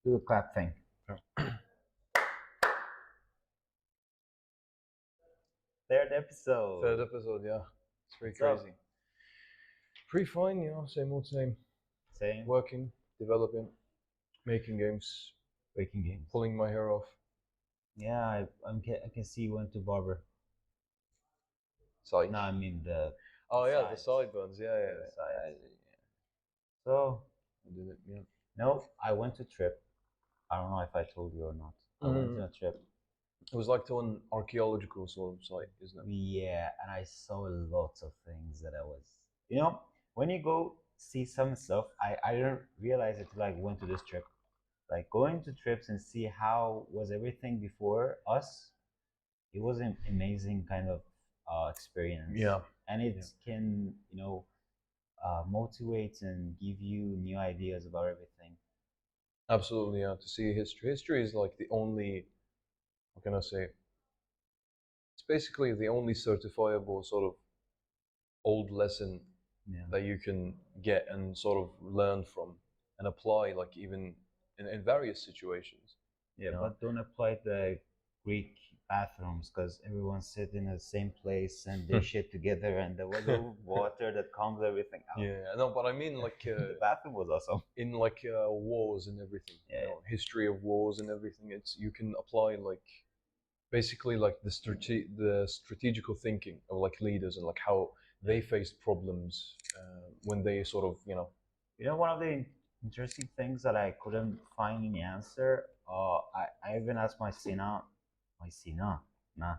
Do the clap thing. Third episode. Third episode, yeah. It's pretty What's up? crazy. Pretty fine, same old same. Same. Working, developing, making games, Breaking games. pulling my hair off. Yeah, I can see you went to barber. Psych. No, I mean the. Oh yeah, sides. the sideburns. Yeah. The sides. So I did it. Yeah. no, I went to trip. I don't know if I told you or not. I went on a trip. It was like to an archaeological sort of site, isn't it? Yeah, and I saw lots of things that I was. When you go see some stuff, I didn't realize it till I went to this trip. Like going to trips and see how was everything before us. It was an amazing kind of experience. Yeah. And it can motivate and give you new ideas about everything. Absolutely, yeah. To see history. History is like the only, what can I say? It's basically the only certifiable sort of old lesson that you can get and sort of learn from and apply, like even in various situations. Yeah, but don't apply the Greek bathrooms because everyone sit in the same place and they shit together and there was a water that calms everything out. Yeah, no, but I mean like the bathroom was awesome. In like wars and everything, history of wars and everything. It's you can apply like basically like the strategical thinking of like leaders and like how they faced problems when they sort of one of the interesting things that I couldn't find any answer. I even asked my Sina, nah,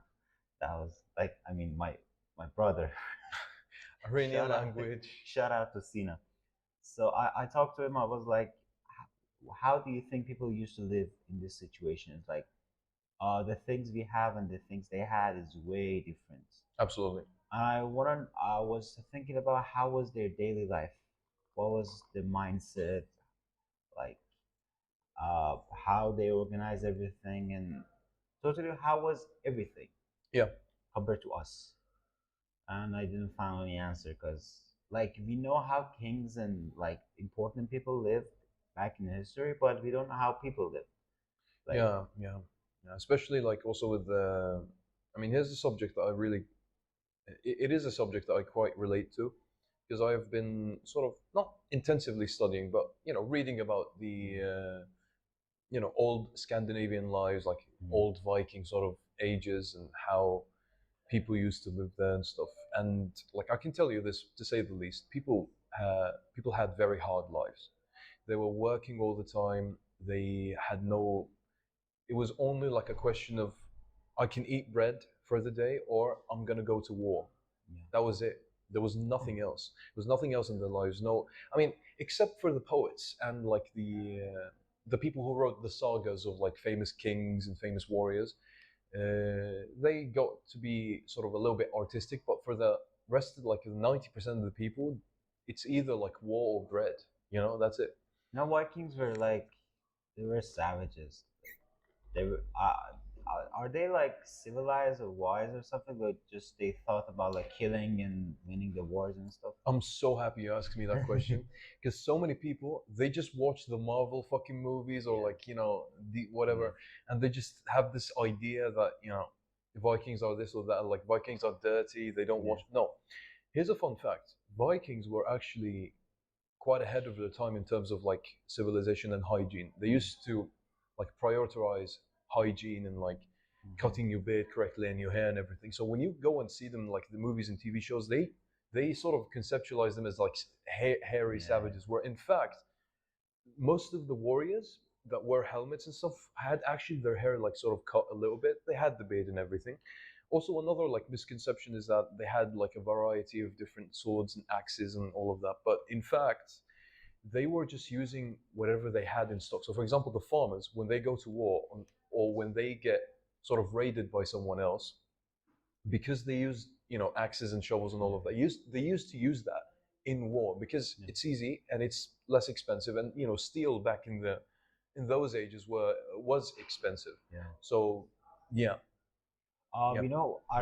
that was like my brother. Iranian language. Shout out to Sina. So I talked to him. I was like, how do you think people used to live in this situation? It's like the things we have and the things they had is way different. Absolutely. I was thinking about how was their daily life, what was the mindset, like how they organize everything, and totally how was everything. Yeah. Compared to us, and I didn't find any answer because like we know how kings and like important people lived back in history, but we don't know how people live. Like, yeah. Especially like also with the, I mean, here's the subject that I really, it is a subject that I quite relate to, because I have been sort of not intensively studying, but reading about the old Scandinavian lives, like old Viking sort of ages and how people used to live there and stuff. And like I can tell you this, to say the least, people had very hard lives. They were working all the time. They had no. It was only like a question of, I can eat bread for the day, or I'm gonna go to war. Yeah. That was it. There was nothing else. There was nothing else in their lives. No, I mean, except for the poets and like the people who wrote the sagas of like famous kings and famous warriors. They got to be sort of a little bit artistic, but for the rest of like 90% of the people, it's either like war or bread. That's it. Now Vikings were like, they were savages. They were. Are they like civilized or wise or something? Like just they thought about like killing and winning the wars and stuff. I'm so happy you asked me that question, because so many people, they just watch the Marvel fucking movies or like the whatever, and they just have this idea that Vikings are this or that, like Vikings are dirty, they don't wash. No, here's a fun fact: Vikings were actually quite ahead of their time in terms of like civilization and hygiene. They used to like prioritize hygiene and like cutting your beard correctly and your hair and everything. So when you go and see them like the movies and TV shows, they sort of conceptualize them as like hairy savages, where in fact most of the warriors that wear helmets and stuff had actually their hair like sort of cut a little bit. They had the beard and everything. Also, another like misconception is that they had like a variety of different swords and axes and all of that, but in fact they were just using whatever they had in stock. So for example, the farmers, when they go to war or when they get sort of raided by someone else, because they use axes and shovels and all of that, they used to use that in war because it's easy and it's less expensive, and steel back in those ages was expensive. So yeah. I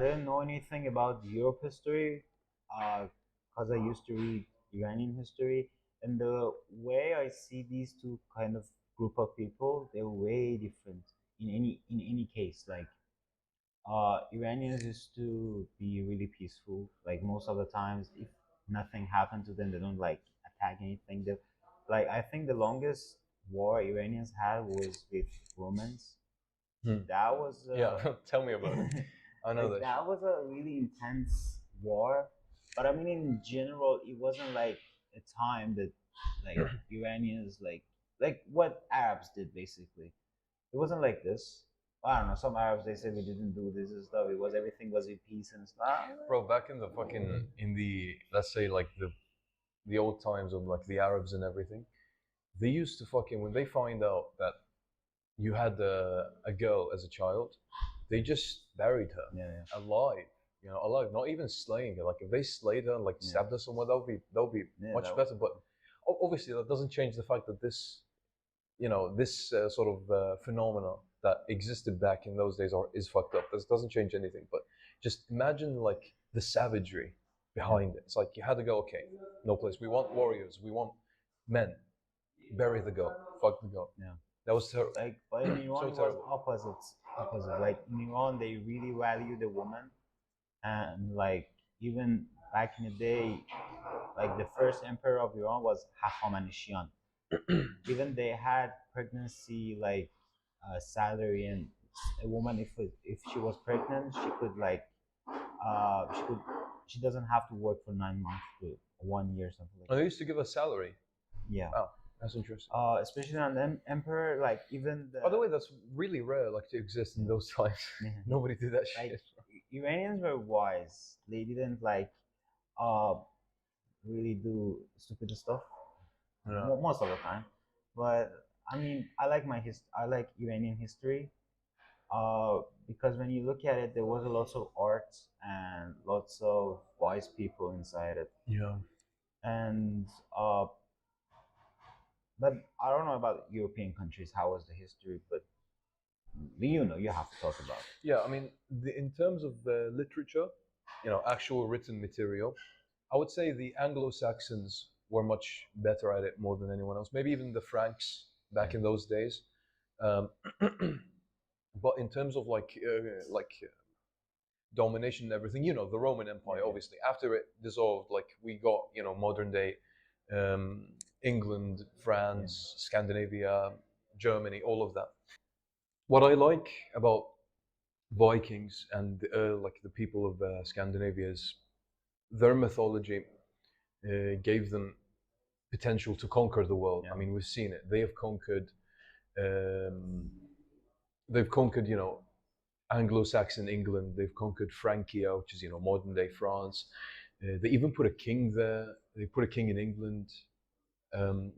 didn't know anything about Europe history because I used to read Iranian history, and the way I see these two kind of group of people, they're way different in any case. Like Iranians used to be really peaceful. Like most of the times, if nothing happened to them, they don't like attack anything. They, like I think the longest war Iranians had was with Romans. Hmm. That was Yeah, tell me about it. I know like that shit. that was a really intense war. But I mean, in general, it wasn't like a time that like Iranians like what Arabs did basically. It wasn't like this. I don't know. Some Arabs they said we didn't do this and stuff. It was everything was in peace and stuff. Bro, back in the fucking in the let's say like the old times of like the Arabs and everything, they used to fucking when they find out that you had a girl as a child, they just buried her Yeah, yeah, alive. You know, alive, not even slaying her. Like if they slayed her and like yeah. stabbed her somewhere, that would be Yeah, much that was better. But obviously, that doesn't change the fact that this this sort of phenomena that existed back in those days is fucked up. This doesn't change anything. But just imagine like the savagery behind it. It's like you had to go, okay, no place. We want warriors. We want men. Bury the girl. Fuck the girl. yeah. That was terrible. Like, but in Iran So it was terrible. opposite. Opposite. Like in Iran, they really value the woman, and like even back in the day, like the first emperor of Iran was Hahamaneshan. Even they had pregnancy like salary, and a woman if she was pregnant, she could like she could she doesn't have to work for 9 months to 1 year something like And they that. used to give us salary. Yeah. Wow, that's interesting. Especially on them emperor, like even By the way, that's really rare, like to exist in those times. yeah, Nobody did that like shit. Iranians were wise. They didn't like uh really do stupid stuff Yeah. most of the time. But I mean, I like Iranian history. Because when you look at it, there was a lot of art and lots of wise people inside it. Yeah. And but I don't know about European countries. How was the history? But you know, you have to talk about it. Yeah, I mean, in terms of literature, actual written material, I would say the Anglo-Saxons were much better at it more than anyone else. Maybe even the Franks back Yeah. in those days. Um, but in terms of like domination and everything, the Roman Empire, Yeah. obviously, after it dissolved, like we got, modern day England, France, Scandinavia, Germany, all of that. What I like about Vikings and like the people of Scandinavia is their mythology gave them potential to conquer the world. Yeah. I mean, we've seen it. They have conquered. Um, they've conquered, Anglo-Saxon England. They've conquered Francia, which is modern day France. They even put a king there. They put a king in England.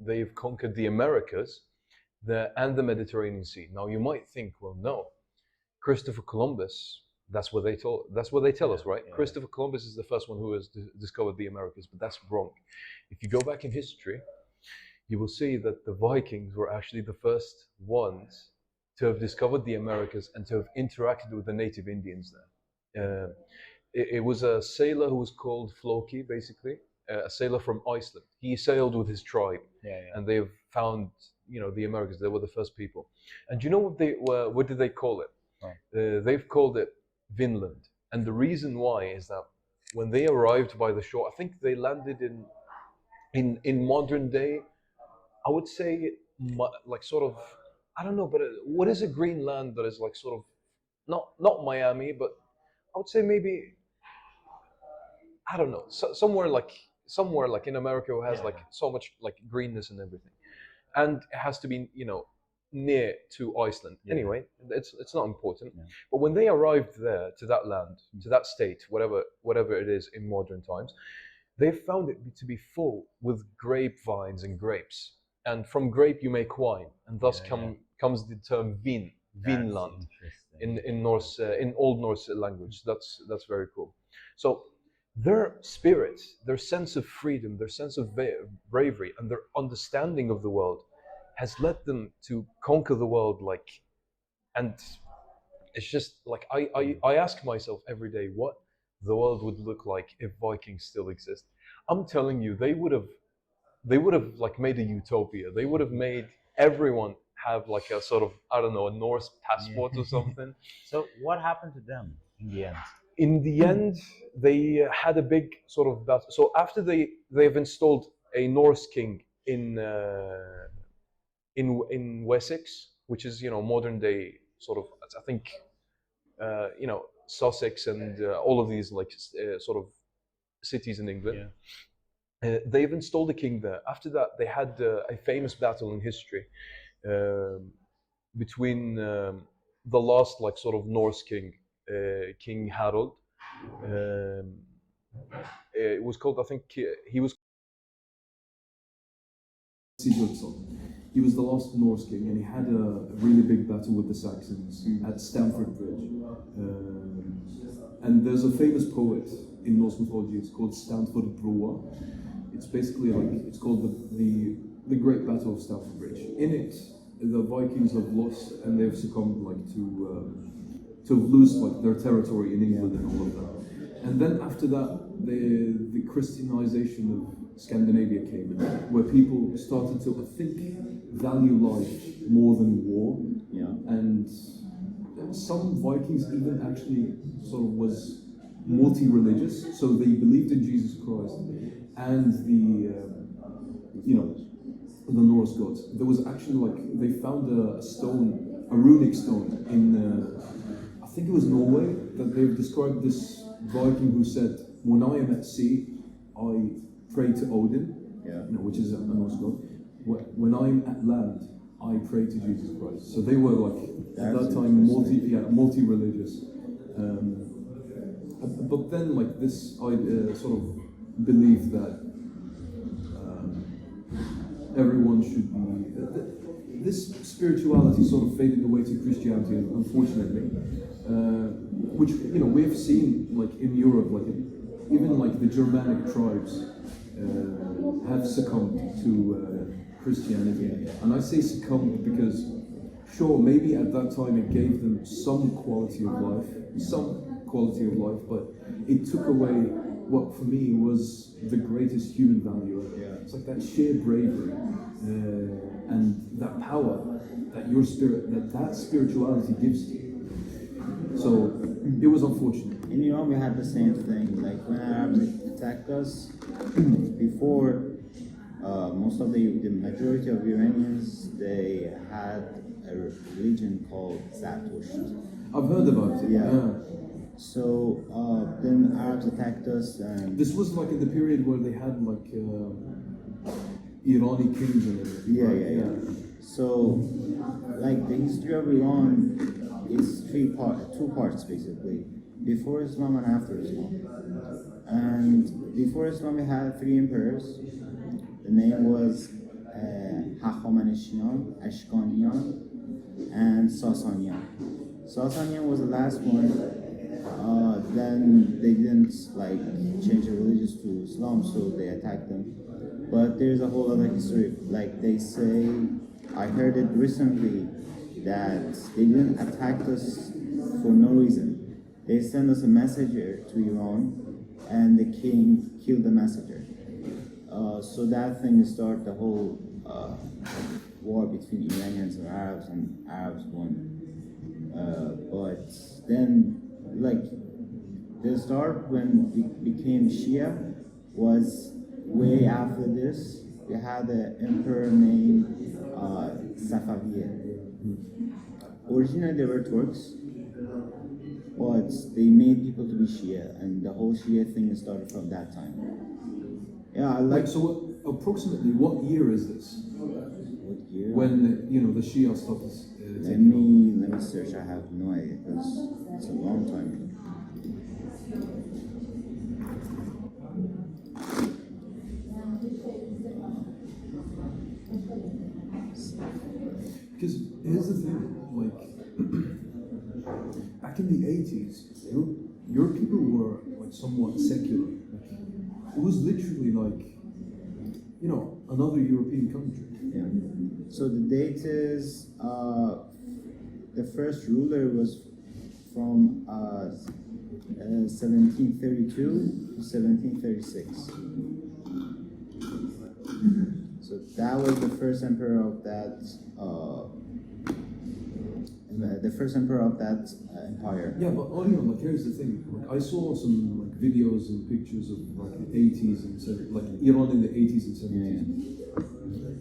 They've conquered the Americas, and the Mediterranean Sea. Now you might think, well, no, Christopher Columbus. That's what they tell us, right? Yeah. Christopher Columbus is the first one who has discovered the Americas, but that's wrong. If you go back in history, you will see that the Vikings were actually the first ones to have discovered the Americas and to have interacted with the native Indians there. It was a sailor who was called Floki, basically, a sailor from Iceland. He sailed with his tribe, Yeah, yeah. and they've found, the Americas. They were the first people. And you know what they were? What did they call it? Oh. They've called it Vinland. And the reason why is that when they arrived by the shore, I think they landed in modern day. I would say like sort of, I don't know, but what is a green land that is like sort of not Miami, but I would say maybe, I don't know, somewhere like in America who has Yeah. like so much like greenness and everything, and it has to be near to Iceland. Yeah. Anyway, it's not important. Yeah. But when they arrived there to that land, to that state, whatever it is in modern times, they found it to be full with grapevines and grapes. And from grape you make wine, and thus Yeah. comes the term vin, Vinland, in Norse in Old Norse language. That's very cool. So their spirit, their sense of freedom, their sense of bravery, and their understanding of the world has led them to conquer the world. And it's just like I ask myself every day what the world would look like if Vikings still exist. I'm telling you, they would have like made a utopia. They would have made everyone have like a sort of, I don't know, a Norse passport or something. So what happened to them in the end? In the end, they had a big sort of battle. So after they've installed a Norse king in Wessex, which is modern day sort of, I think Sussex and all of these like sort of cities in England. They've installed a king there. After that, they had a famous battle in history between the last like sort of Norse king, King Harold. It was called, I think, he was. He was the last Norse king, and he had a really big battle with the Saxons at Stamford Bridge. And there's a famous poet in Norse mythology. It's called Stamford Broa. It's basically like it's called the Great Battle of Stamford Bridge. In it, the Vikings have lost and they've succumbed like to lose like their territory in England and all of that. And then after that, the Christianization of Scandinavia came in, where people started to, I think, value life more than war. And some Vikings even actually sort of was multi-religious, so they believed in Jesus Christ and the Norse gods. There was actually like they found a stone, a runic stone in I think it was Norway, that they've described this Viking who said, "When I am at sea, I pray to Odin," which is a Norse god. When I'm at land, I pray to Jesus Christ. So they were like at that time multi-religious. But then like this sort of belief that everyone should be. This spirituality sort of faded away to Christianity, unfortunately, which we have seen like in Europe, like even like the Germanic tribes have succumbed to Christianity, and I say succumbed because sure, maybe at that time it gave them some quality of life, but it took away what for me was the greatest human value. It's like that sheer bravery and that power that your spirit, that spirituality gives to you. So it was unfortunate. In we had the same thing. Like when Arabs attacked us, before most of the majority of Iranians, they had a religion called Zatoust. I've heard about it. Yeah. So then Arabs attacked us, and this was like in the period where they had like Irani kings and everything. Yeah. So like the history of Iran is two parts basically: before Islam and after Islam. And before Islam, we had three emperors. The name was Hachamaneshian, Ashkanian, and Sasanian. Sasanian was the last one. Then they didn't like change the religion to Islam, so they attacked them. But there's a whole other history. Like they say, I heard it recently that they didn't attack us for no reason. They sent us a messenger to Iran, and the king killed the messenger. So that thing started the whole war between Iranians and Arabs won. But then, like, the start when we became Shia was way after this. We had an emperor named Safaviya. Originally they were Turks, but they made people to be Shia, and the whole Shia thing started from that time. Yeah, I like. So, approximately, what year is this? What year? When the Shia started. Let me search. I have no idea because it's a long time. Because here's the thing, like back in the 80s, your people were like somewhat secular. Like, it was literally like another European country. Yeah. So the date is the first ruler was from 1732 to 1736. So that was the first emperor of that the first emperor of that empire. Yeah, but like here's the thing. Like I saw some like videos and pictures of like the 80s and 70s, like Iran in the 80s and 70s.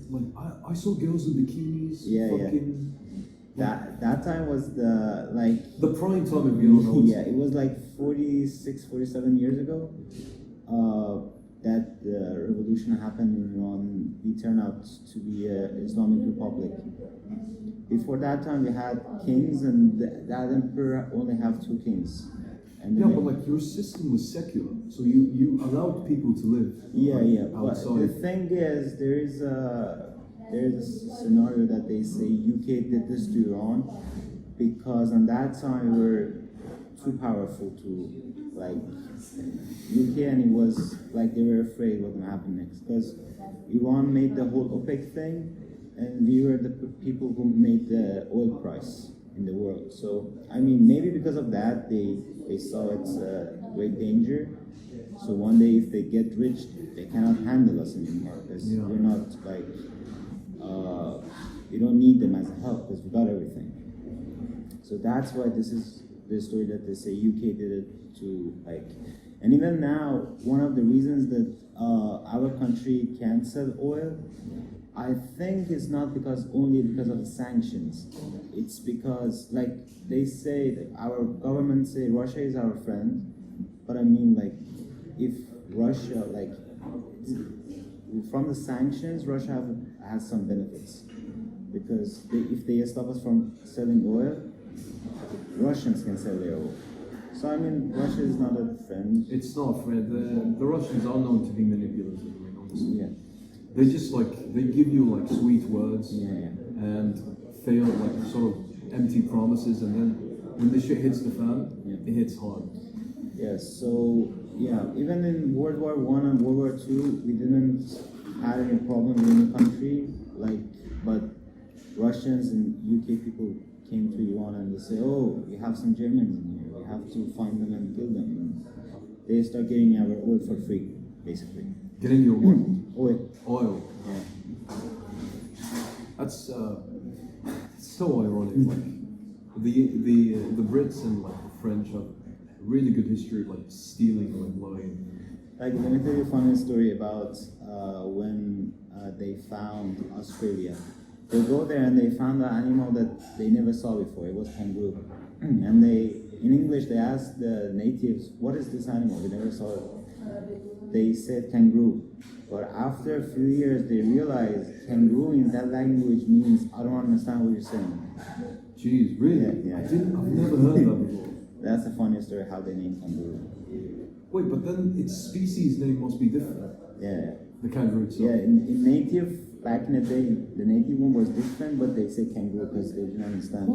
Like I saw girls in bikinis. Yeah, fucking, That time was the prime time of Iran. yeah, it was like 46, 47 years ago. That the revolution happened in Iran. We turned out to be an Islamic Republic. Before that time, we had kings, and that emperor only have 2 kings. And Yeah, but like your system was secular, so you allowed people to live. yeah. But outside. the thing is, there is a scenario that they say UK did this to Iran because on that time we were too powerful to like UK, and it was like they were afraid what would happen next because Iran made the whole OPEC thing, and we were the people who made the oil price in the world. So I mean, maybe because of that they saw it's a great danger. So one day if they get rich, they cannot handle us anymore because we're not like we don't need them as help because we got everything. So that's why this is the story that they say UK did it to like. And even now, one of the reasons that our country can't sell oil, I think it's not only because of the sanctions. It's because, like, they say, that our government say Russia is our friend, but I mean, like, if Russia, like, from the sanctions, Russia has some benefits. Because if they stop us from selling oil, Russians can sell their oil. So I mean, Russia is not a friend. It's not a friend. The Russians are known to be manipulative, I mean, honestly. Yeah. They just like, they give you like sweet words Yeah. and fail like sort of empty promises, and then when the shit hits the fan, it hits hard. Yeah, so yeah, even in World War I and World War II, we didn't have any problem in the country, like, but Russians and UK people came to Iran and they say, oh, we have some Germans in here, we have to find them and kill them. And they start getting our oil for free, basically. Getting your what? Oil. Oil. Yeah. That's so ironic. Like the Brits and like the French have really good history of like stealing and like lying. Like, let me tell you a funny story about when they found Australia. They go there and they found an animal that they never saw before. It was kangaroo. And in English, they asked the natives, what is this animal? We never saw it. They said kangaroo. But after a few years, they realized kangaroo in that language means, I don't understand what you're saying. Jeez, really? Yeah. I've never heard that before. That's a funny story how they named kangaroo. Wait, but then its species name must be different. Yeah. The kangaroo itself. Yeah, in native, back in the day, the native one was different, but they say kangaroo because they didn't understand.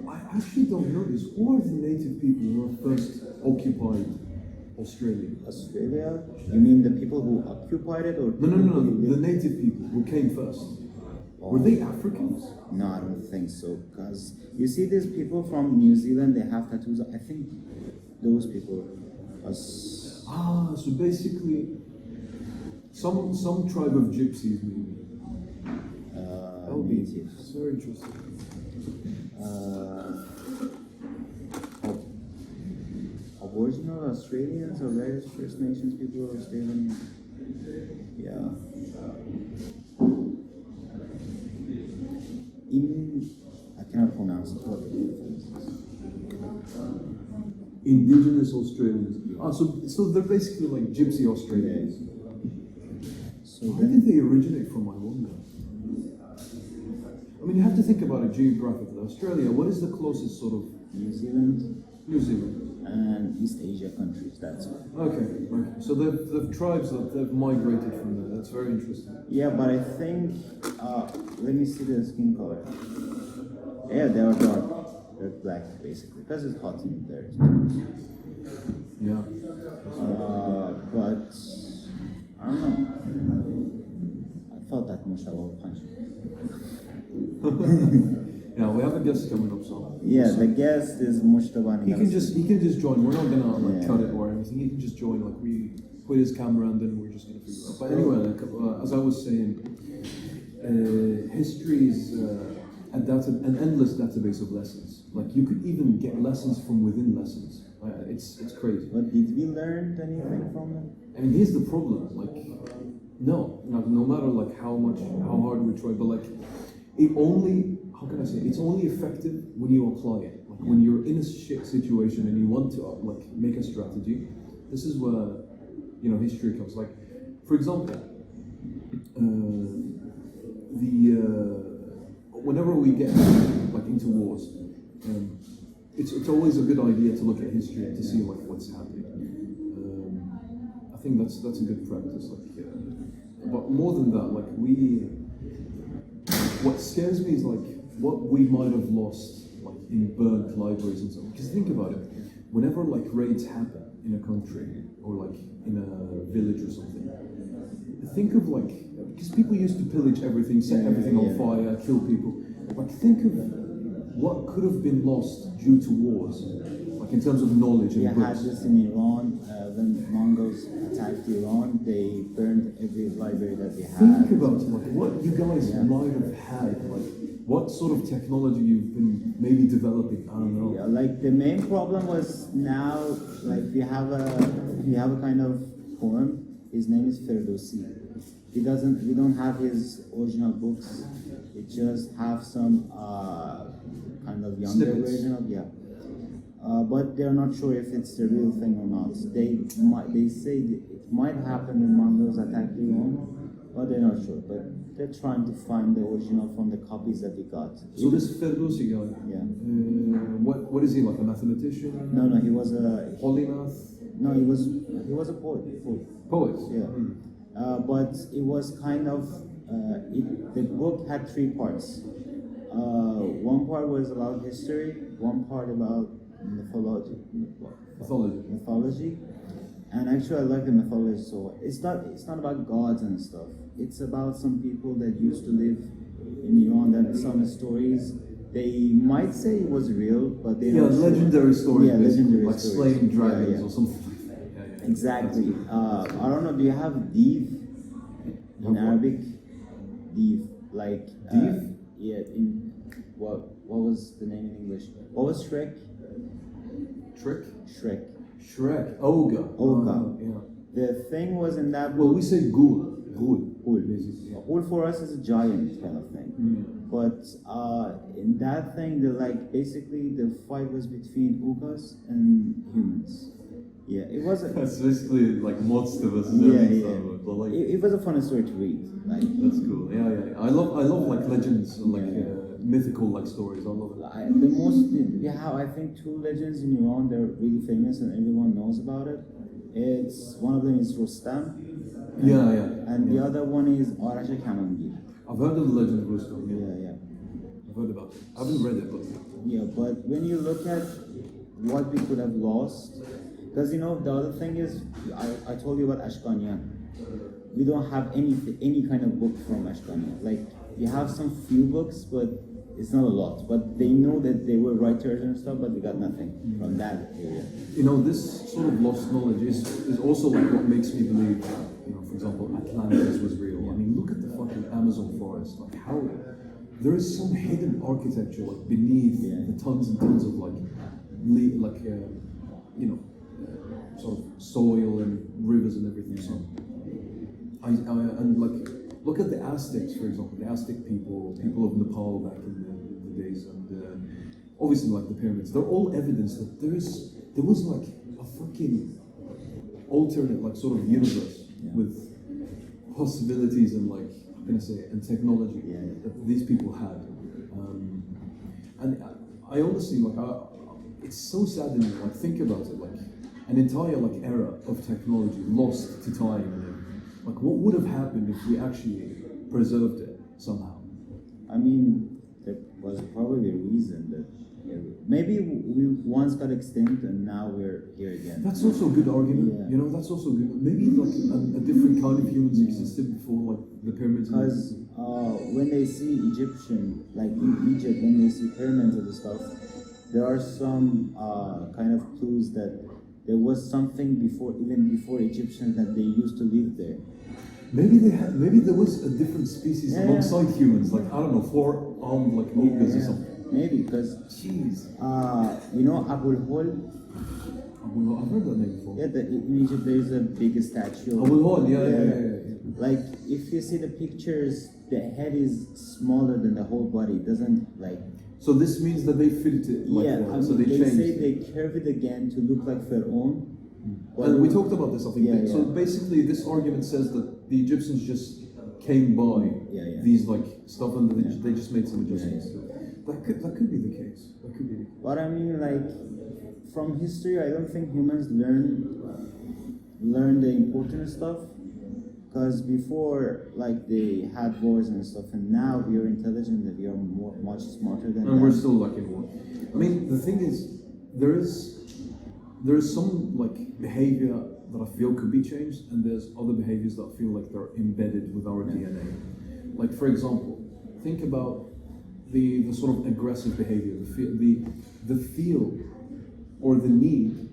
I actually don't know this. Who are the native people who were first occupied Australia? Australia? You mean the people who occupied it, or No. The native people who came first. Were they Africans? No, I don't think so. Because you see, these people from New Zealand, they have tattoos. I think those people are. So basically, some tribe of gypsies, maybe. That would be native. That's very interesting. Aboriginal Australians or various First Nations people are staying. Yeah. I cannot pronounce it. Indigenous Australians. So they're basically like gypsy Australians. So Where did they originate from, I wonder? I mean, you have to think about it geographically. Australia, what is the closest sort of... New Zealand New Zealand. and East Asia countries, that's all. Okay. So the tribes that have migrated from there. That's very interesting. Yeah, but I think, let me see the skin color. Yeah, they are dark. They're black, basically, because it's hot in there. Yeah. But, I don't know. I thought that Mujtaba would punch me. Yeah, we have a guest coming up, so. Yeah, the guest is Mujtaba. He can just join. We're not gonna like Yeah. cut it or anything. He can just join. Like we put his camera and then we're just gonna figure it out. But anyway, like, as I was saying, history is an endless database of lessons. Like you could even get lessons from within lessons. It's crazy. But did we learn anything from it? I mean, here's the problem. Like, no matter like how hard we try, but like, it only, how can I say? It's only effective when you apply it. Like when you're in a shit situation and you want to like make a strategy. This is where history comes. Like, for example, whenever we get like into wars, it's always a good idea to look at history and to see like what's happening. I think that's a good practice. Like, but more than that, like what scares me is like what we might have lost like in burnt libraries and so on. Because think about it, whenever like raids happen in a country or like in a village or something, think of like, because people used to pillage everything, set everything on fire, kill people. Like think of what could have been lost due to wars, like in terms of knowledge and We had books. this in Iran, when Mongols attacked Iran, they burned every library that they had. Think about like what you guys might have had, like what sort of technology you've been maybe developing. I don't know. Yeah, like the main problem was now, like we have a kind of poem. His name is Ferdowsi. We don't have his original books. We just have some kind of younger Snippets. version of but they're not sure if it's the real thing or not. They say it might happen when Mongols attack Iran, but they're not sure. But they're trying to find the original from the copies that we got. So this Ferdowsi guy, what is he, like a mathematician? No, he was a Polymath? no, he was a poet. Poet? Yeah. But it was kind of the book had 3 parts. One part was about history, one part about mythology, and actually I like the mythology. So it's not about gods and stuff. It's about some people that used to live in Iran. That some stories they might say it was real, but they don't. Legendary stories. Yeah, legendary like stories. slaying dragons Yeah. or something like that. Yeah. Exactly. I don't know. Do you have div in Arabic? Div, like Div? In what was the name in English? What was Shrek? Trick? Shrek. Ogre. Ogre. The thing was in that Well, book. we say ghoul. Ul. Ul for us is a giant kind of thing. But in that thing, basically the fight was between Ugas and humans. Yeah, it was. That's basically like monster versus but like It was a fun story to read. Like that's cool. Yeah. I love like legends and like mythical like stories. I love it. I think 2 legends in Iran. They're really famous and everyone knows about it. It's one of them is Rustam. And the other one is Arash Kamangir. I've heard of the legend of Rustam. Yeah. I've heard about it. I haven't read it, but Yeah, but when you look at what we could have lost, because the other thing is, I told you about Ashkanian. We don't have any kind of book from Ashkanian. Like, we have some few books, but it's not a lot. But they know that they were writers and stuff, but we got nothing from that area. this sort of lost knowledge is also like what makes me believe that, for example, Atlantis was real. I mean, look at the fucking Amazon forest. Like how there is some hidden architecture like beneath the tons and tons of sort of soil and rivers and everything. So, and like look at the Aztecs, for example, the Aztec people of Nepal back in the days, and obviously like the pyramids. They're all evidence that there was like a fucking alternate like sort of universe with possibilities and like how can I say and technology that these people had. And I honestly it's so sad to me. Like think about it, like an entire like era of technology lost to time. Like what would have happened if we actually preserved it somehow? I mean, that was probably the reason that maybe we once got extinct and now we're here again. That's also a good argument. Yeah. That's also good. Maybe like a different kind of humans existed before like the pyramids. Because when they see Egyptian, like in Egypt, when they see pyramids and stuff, there are some kind of clues that there was something even before Egyptians that they used to live there. Maybe there was a different species Yeah, alongside humans, like I don't know, four-armed like ogres or something. Maybe because Jeez. you know Abul Hol. I've heard that name before. Yeah, in Egypt there is a big statue. Abul Hol, yeah. Like if you see the pictures, the head is smaller than the whole body. It doesn't like. So this means that they fit it like that. I mean, So they changed. say they curve it again to look like Pharaoh. And we talked about this, I think. Yeah, So basically, this argument says that the Egyptians just came by these like stuff and they just made some adjustments. That could be the case. That could be the case. But I mean, like from history, I don't think humans learn the important stuff. Because before, like they had wars and stuff, and now we are intelligent, and we are much smarter than. And we're still like in war. I mean, the thing is, there is some like behavior that I feel could be changed, and there's other behaviors that I feel like they're embedded with our DNA. Like for example, think about the sort of aggressive behavior, the feel or the need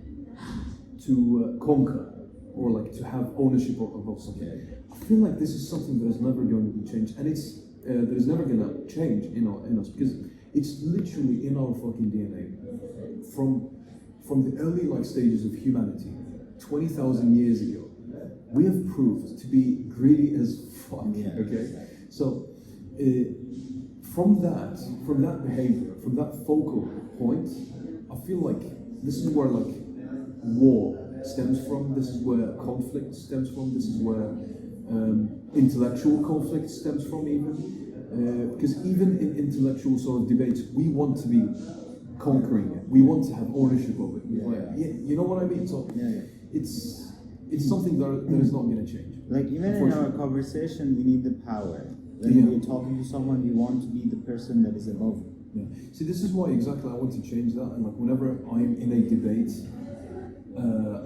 to conquer or like to have ownership of something. I feel like this is something that is never going to be changed, and it's that is never going to change in us because it's literally in our fucking DNA from the early like stages of humanity, 20,000 years ago. We have proved to be greedy as fuck. Okay, so from that behavior, from that focal point, I feel like this is where like war stems from. This is where conflict stems from. This is where intellectual conflict stems from, even because even in intellectual sort of debates, we want to be conquering it. We want to have ownership of it. You know what I mean? So it's something that is not going to change. Like even in our conversation, we need the power. When we're talking to someone, we want to be the person that is above. See, this is why exactly I want to change that. And like whenever I'm in a debate,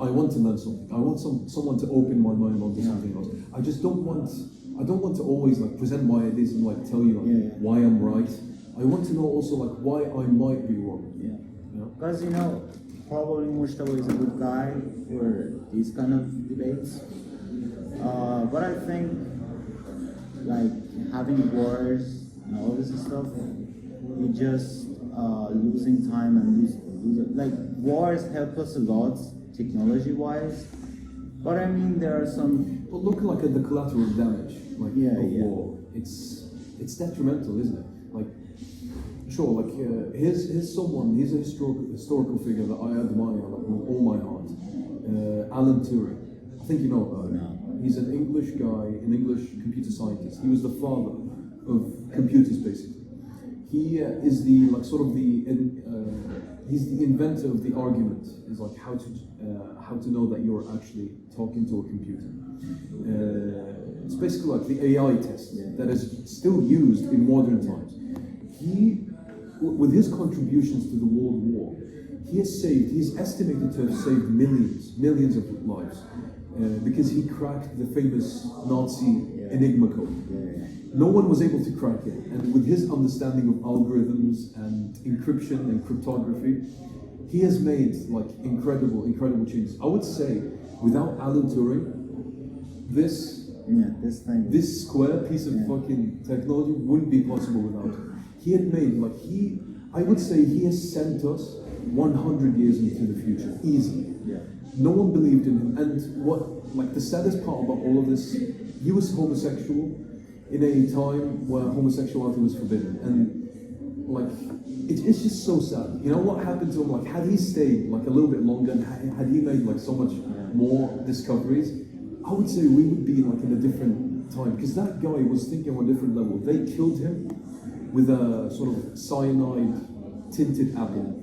I want to learn something. I want someone to open my mind onto something else. I just don't want. I don't want to always like present my ideas and like tell you like why I'm right. I want to know also like why I might be wrong. Because probably Mujtaba is a good guy for these kind of debates. But I think like having wars and all this stuff, we just losing time and losing. Like wars help us a lot technology-wise, but I mean there are some. But look like at the collateral damage like of war. It's detrimental, isn't it? Like sure, like here's someone. He's a historical figure that I admire like with all my heart. Alan Turing. I think you know about him. He's an English guy, an English computer scientist. He was the father of computers, basically. He is the like sort of the he's the inventor of the argument. Is like how to know that you're actually talking to a computer. It's basically like the AI test that is still used in modern times. He, with his contributions to the World War, he's estimated to have saved millions of lives because he cracked the famous Nazi Enigma code. No one was able to crack it, and with his understanding of algorithms and encryption and cryptography, he has made like incredible changes. I would say, without Alan Turing, this square piece of fucking technology wouldn't be possible without him. He had made I would say he has sent us 100 years into the future, easily. No one believed in him, and what the saddest part about all of this, he was homosexual in a time where homosexuality was forbidden, and it's just so sad. You know what happened to him? Like, had he stayed like a little bit longer, and had he made like so much more discoveries, I would say we would be like in a different time. Because that guy was thinking on a different level. They killed him with a sort of cyanide tinted apple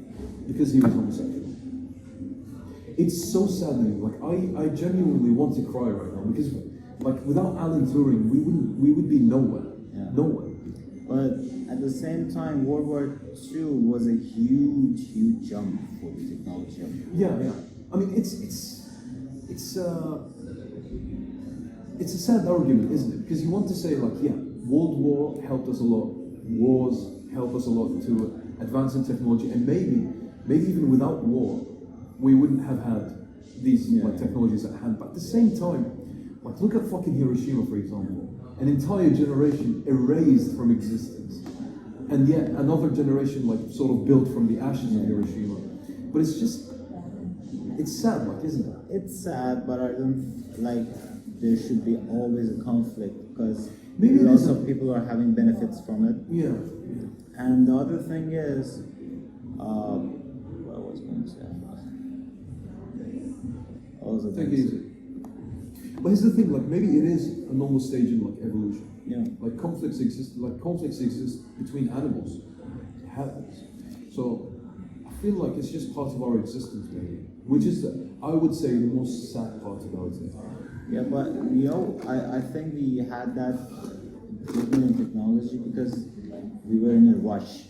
because he was homosexual. It's so saddening. Like I genuinely want to cry right now because like without Alan Turing, we would be nowhere. Nowhere. But at the same time, World War II was a huge jump for the technology. I mean, it's a sad argument, isn't it? Because you want to say like, World War helped us a lot. Wars help us a lot to advance in technology, and maybe even without war, we wouldn't have had these like technologies at hand. But at the same time, Like, look at fucking Hiroshima, for example. An entire generation erased from existence. And yet another generation, like, sort of built from the ashes of Hiroshima. But it's just, it's sad, like, isn't it? It's sad, but I don't like there should be always a conflict because Maybe lots of people are having benefits from it. Yeah. And the other thing is, what was I going to say? What was I Take going it to easy. say? But here's the thing, like, maybe it is a normal stage in, like, evolution. Yeah. Like, conflicts exist between animals. It happens. So I feel like it's just part of our existence, maybe. Which is, I would say, the most sad part about it. Yeah, but I think we had that improvement in technology because we were in a rush.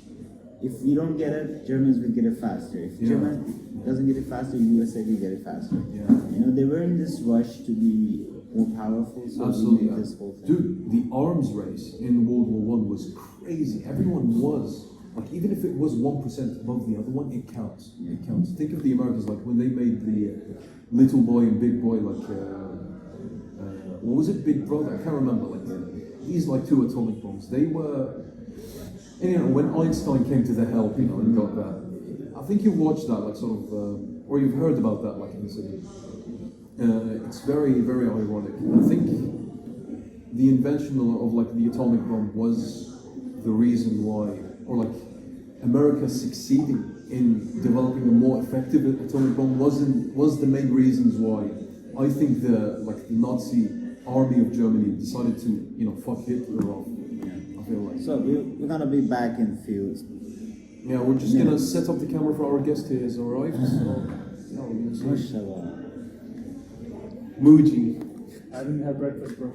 If we don't get it, Germans will get it faster. If Germany doesn't get it faster, USA will get it faster. Yeah. You know, they were in this rush to be more powerful, so Absolutely. we made this whole thing. Dude, the arms race in World War I was crazy. Everyone was. Like, even if it was 1% above the other one, it counts. It counts. Think of the Americans, like, when they made the Little Boy and Big Boy, like, what was it, Big Brother? I can't remember. Like, these, like, 2 atomic bombs. They were, and, you know, when Einstein came to the help, you know, and got that. I think you watched that, like, sort of, or you've heard about that, like, in the city. It's very, very ironic. I think the invention of, like, the atomic bomb was the reason why, or, like, America succeeding in developing a more effective atomic bomb was the main reasons why I think the Nazi army of Germany decided to, you know, fuck Hitler off. I feel like. So we're gonna be back in a few. Yeah, we're just gonna set up the camera for our guest here, is alright? So, yeah, we're gonna see. Mujtaba. Muji. I didn't have breakfast, bro.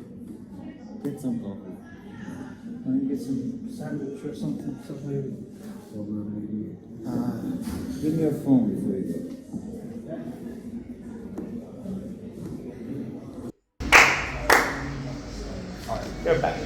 Get some coffee. I didn't get some sandwich or something. So maybe. Give me your phone before you go. You're back.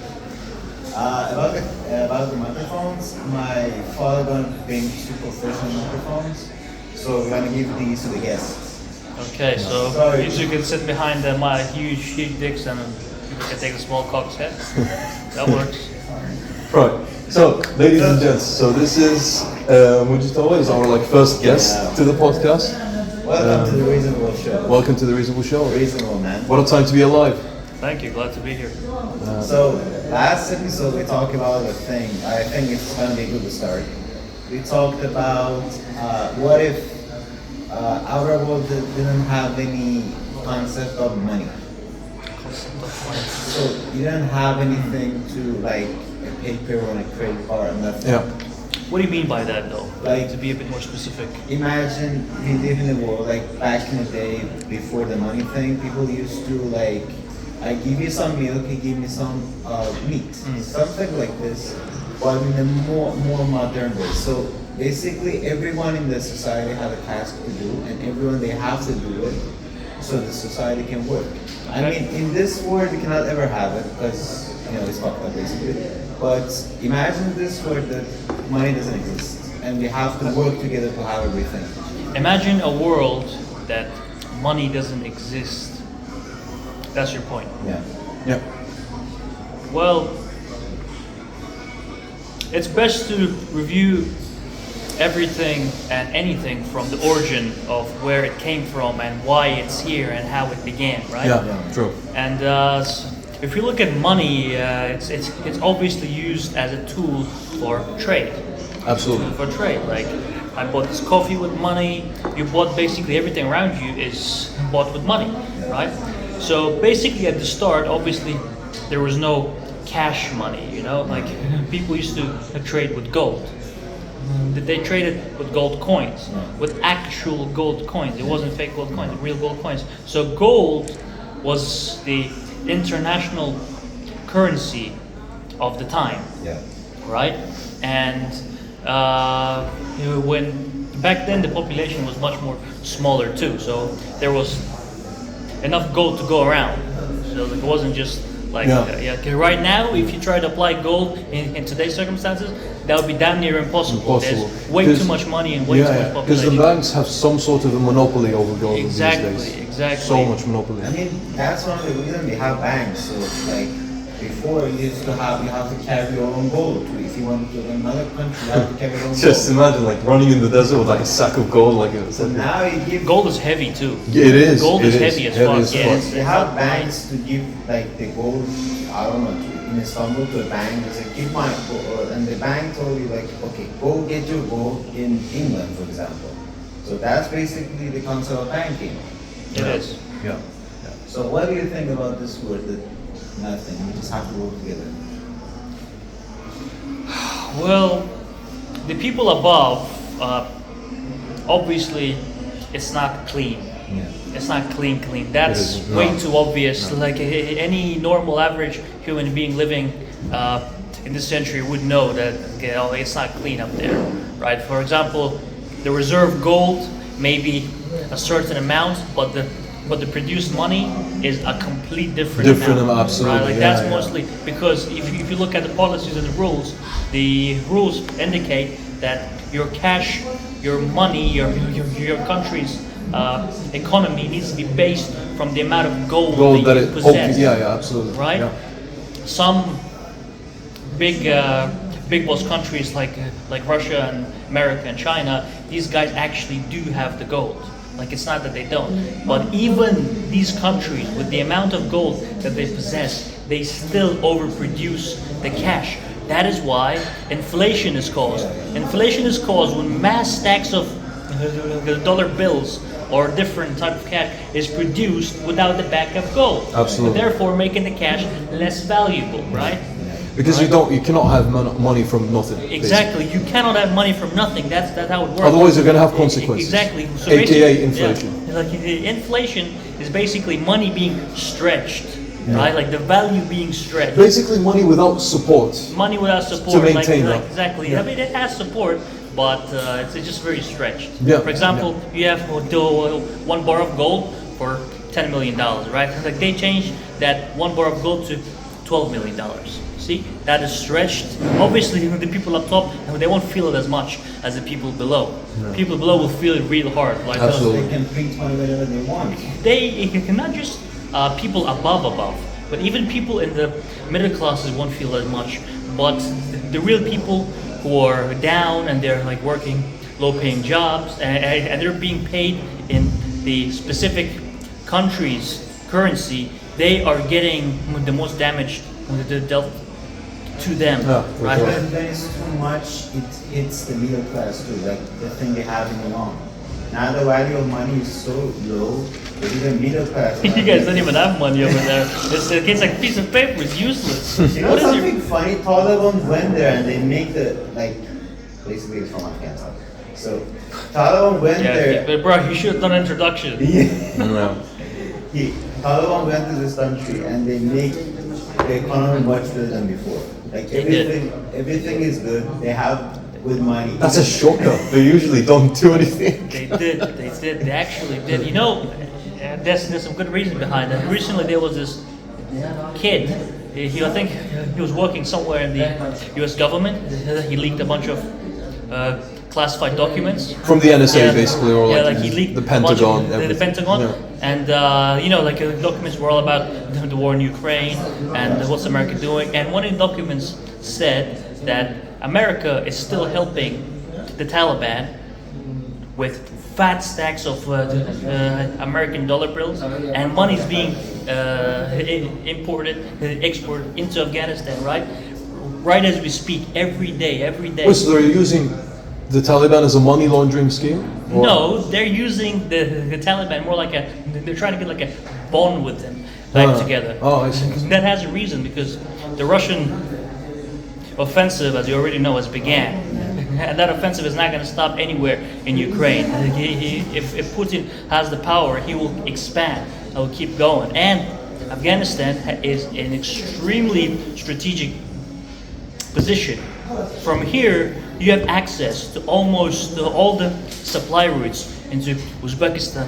About the microphones, my father gonna bring 2 professional microphones, so we're gonna give these to the guests. Okay, so Sorry. you can sit behind my huge dicks and you can take the small cocks head. That works. Right. So, ladies and gents, so this is Mujtaba is our first guest to the podcast. Welcome to the Reasonable Show. Welcome to the Reasonable Show. Reasonable, man. What a time to be alive. Thank you, glad to be here. So, last episode we talked about a thing. I think it's gonna be good to start. We talked about what if our world didn't have any concept of money. So you didn't have anything to like a paper on a credit card and nothing. Yeah. What do you mean by that though? Like- to be a bit more specific. Imagine we live in a world like back in the day before the money thing. People used to like, I give you some milk, you give me some meat, something like this, but in a more modern way. So basically, everyone in the society has a task to do, and everyone they have to do it, so the society can work. I mean, in this world, you cannot ever have it because you know it's fucked up basically. But imagine this world that money doesn't exist, and we have to work together to have everything. Imagine a world that money doesn't exist. That's your point. Yeah. Yeah. Well, it's best to review everything and anything from the origin of where it came from and why it's here and how it began, right? Yeah. True. And if you look at money, it's obviously used as a tool for trade. Absolutely. For trade, like I bought this coffee with money. You bought basically everything around you is bought with money, right? So basically, at the start, obviously, there was no cash money. You know, like people used to trade with gold. They traded with gold coins, with actual gold coins. It wasn't fake gold coins, real gold coins. So gold was the international currency of the time, Yeah. right? And when back then the population was much more smaller too, so there was enough gold to go around. So it wasn't just like 'cause right now, if you try to apply gold in today's circumstances, that would be damn near impossible. There's way 'Cause- too much money and way too much because the population. banks have some sort of a monopoly over gold Exactly, these days. exactly. So much monopoly. I mean, that's one of the reasons we have banks. So, like, before you have to carry your own gold. If you want to go to another country, you have to carry your own Just gold. imagine like running in the desert with like a sack of gold, like it's So like now you give Gold is heavy too. it is. Gold it is heavy as fuck. Yeah, it's- you have banks to give like the gold. I don't know, in Istanbul to a bank. They say give my gold, and the bank told you like, okay, go get your gold in England, for example. So that's basically the concept of banking. It is. Yeah. So what do you think about this word that nothing? We just have to work together. Well, the people above, obviously, it's not clean. Yeah. It's not clean. That's isn't, way no. too obvious. Like any normal, average human being living in this century would know that it's not clean up there, right? For example, the reserve gold may be a certain amount, but the produced money is a complete different amount. Absolutely. Right? Like yeah, that's yeah. mostly because if you look at the policies and the rules indicate that your cash, your money, your country's economy needs to be based from the amount of gold Gold that that you it possess. yeah, absolutely. Right? Yeah. Some big boss countries like Russia and America and China, these guys actually do have the gold. Like it's not that they don't, but even these countries with the amount of gold that they possess, they still overproduce the cash. That is why inflation is caused. Inflation is caused when mass stacks of dollar bills or different type of cash is produced without the backup gold. Absolutely. Therefore, making the cash less valuable, right? Because you cannot have money from nothing. Exactly. You cannot have money from nothing. That's how it works. Otherwise, you're going to have consequences. Exactly. So AKA basically- inflation. Yeah. Like inflation is basically money being stretched, right? Like the value being stretched. Basically, money without support. Money without support. maintain like, that. exactly. Yeah. I mean, it has support, but it's just very stretched. Yeah, For example, you have one bar of gold for $10 million, right? Like they changed that one bar of gold to $12 million. See, that is stretched. Obviously, the people up top, they won't feel it as much as the people below. People below will feel it real hard. Like Absolutely. They can print money whenever they want. they not just people above, but even people in the middle classes won't feel as much. But the real people who are down and they're like working low-paying jobs and they're being paid in the specific country's currency, they are getting the most damage dealt to them, Yeah, for right? sure. When it's too much, it hits the middle class too, like the thing they have in the long. Now the value of money is so low that even middle class. You guys don't even have money over there. It's like a piece of paper. It's useless. You know What is your something funny? Taliban went there and they make the like basically it's from Afghanistan. So Taliban went there. but bro, you should have done an introduction. Yeah. Taliban went to this country and they make the economy much better than before. Like They did. everything is good. They have good money. That's a shocker. They usually don't do anything. They did. They actually did. You know, there's some good reason behind it. Recently, there was this kid. I think he was working somewhere in the U.S. government. He leaked a bunch of classified documents From the NSA, Yeah. basically, or Yeah, like, like he leaked the a bunch of- Pentagon. the everything. Pentagon, Yeah. and the documents were all about the war in Ukraine and what's America doing. And one of the documents said that America is still helping the Taliban with fat stacks of American dollar bills, and money is being imported, exported into Afghanistan, right? Right as we speak, every day. Wait, so they're using the Taliban as a money laundering scheme? Or- No, they're using the Taliban more like they're trying to get like a bond with them back together. Oh, I see. That has a reason because the Russian offensive, as you already know, has began. And that offensive is not going to stop anywhere in Ukraine. If Putin has the power, he will expand. He will keep going. And Afghanistan is an extremely strategic position. From here, you have access to almost all the supply routes into Uzbekistan,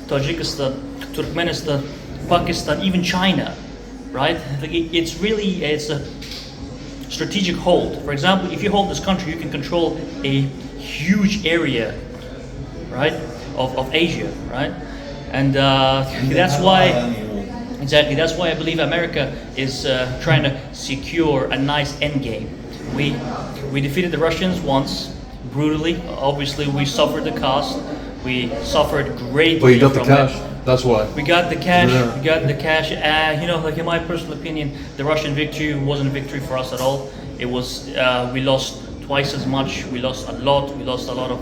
Tajikistan, Turkmenistan, Pakistan, even China, right? It's a strategic hold. For example, if you hold this country, you can control a huge area, right, of Asia, right? And that's why, exactly, that's why I believe America is trying to secure a nice end game. We defeated the Russians once, brutally. Obviously, we suffered the cost. We suffered greatly. But you got the from cash. it. That's why. We got the cash. Yeah. We got the cash. You know, like in my personal opinion, the Russian victory wasn't a victory for us at all. It was we lost twice as much. We lost a lot. We lost a lot of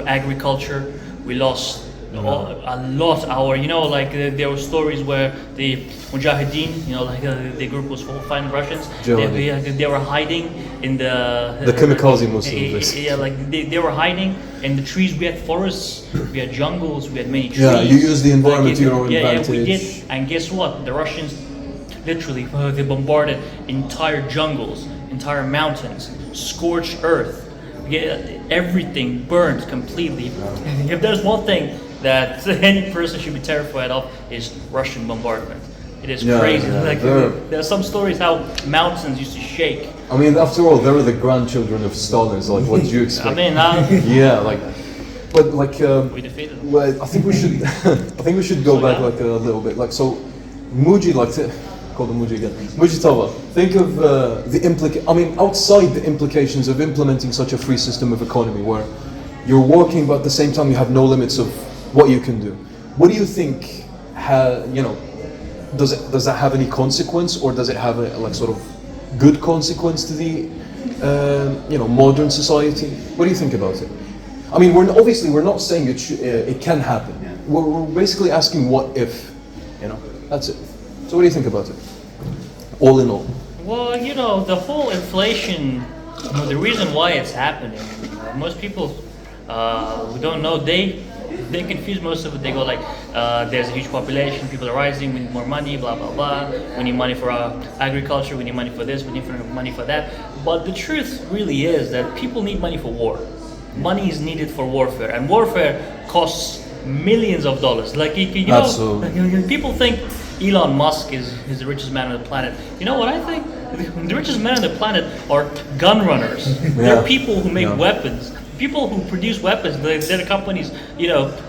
agriculture. We lost a lot. Like there were stories where the Mujahideen, like the group was fighting Russians. They were hiding in the kamikaze Muslims. Yeah, like they were hiding in the trees. We had forests, we had jungles, we had many trees. Yeah, you use the environment to your own advantage. advantage. Yeah, we did. And guess what? The Russians literally they bombarded entire jungles, entire mountains, scorched earth. Everything burned completely. If there's one thing that any person should be terrified of, is Russian bombardment. It is crazy. Yeah, like there are some stories how mountains used to shake. I mean, after all, they were the grandchildren of Stalin. So, like, what do you expect? I mean, yeah, like, but like, we defeated them. well, I think we should, I think we should go back like a little bit. Like, so, Muji, like, call them Muji again. Mujtaba, think of I mean, outside the implications of implementing such a free system of economy, where you're working, but at the same time you have no limits of what you can do. What do you think? Does that have any consequence, or does it have a like sort of good consequence to the modern society? What do you think about it? I mean, we're not saying it can happen. Yeah. We're basically asking what if. That's it. So what do you think about it? All in all. Well, the whole inflation, the reason why it's happening, most people who don't know, they confuse most of it. They go like, there's a huge population, people are rising, we need more money, blah, blah, blah. We need money for agriculture, we need money for this, we need money for that. But the truth really is that people need money for war. Money is needed for warfare, and warfare costs millions of dollars. Like, Absolutely. People think Elon Musk is the richest man on the planet. You know what I think? The richest men on the planet are gun runners. They're people who make weapons. People who produce weapons. They're the companies,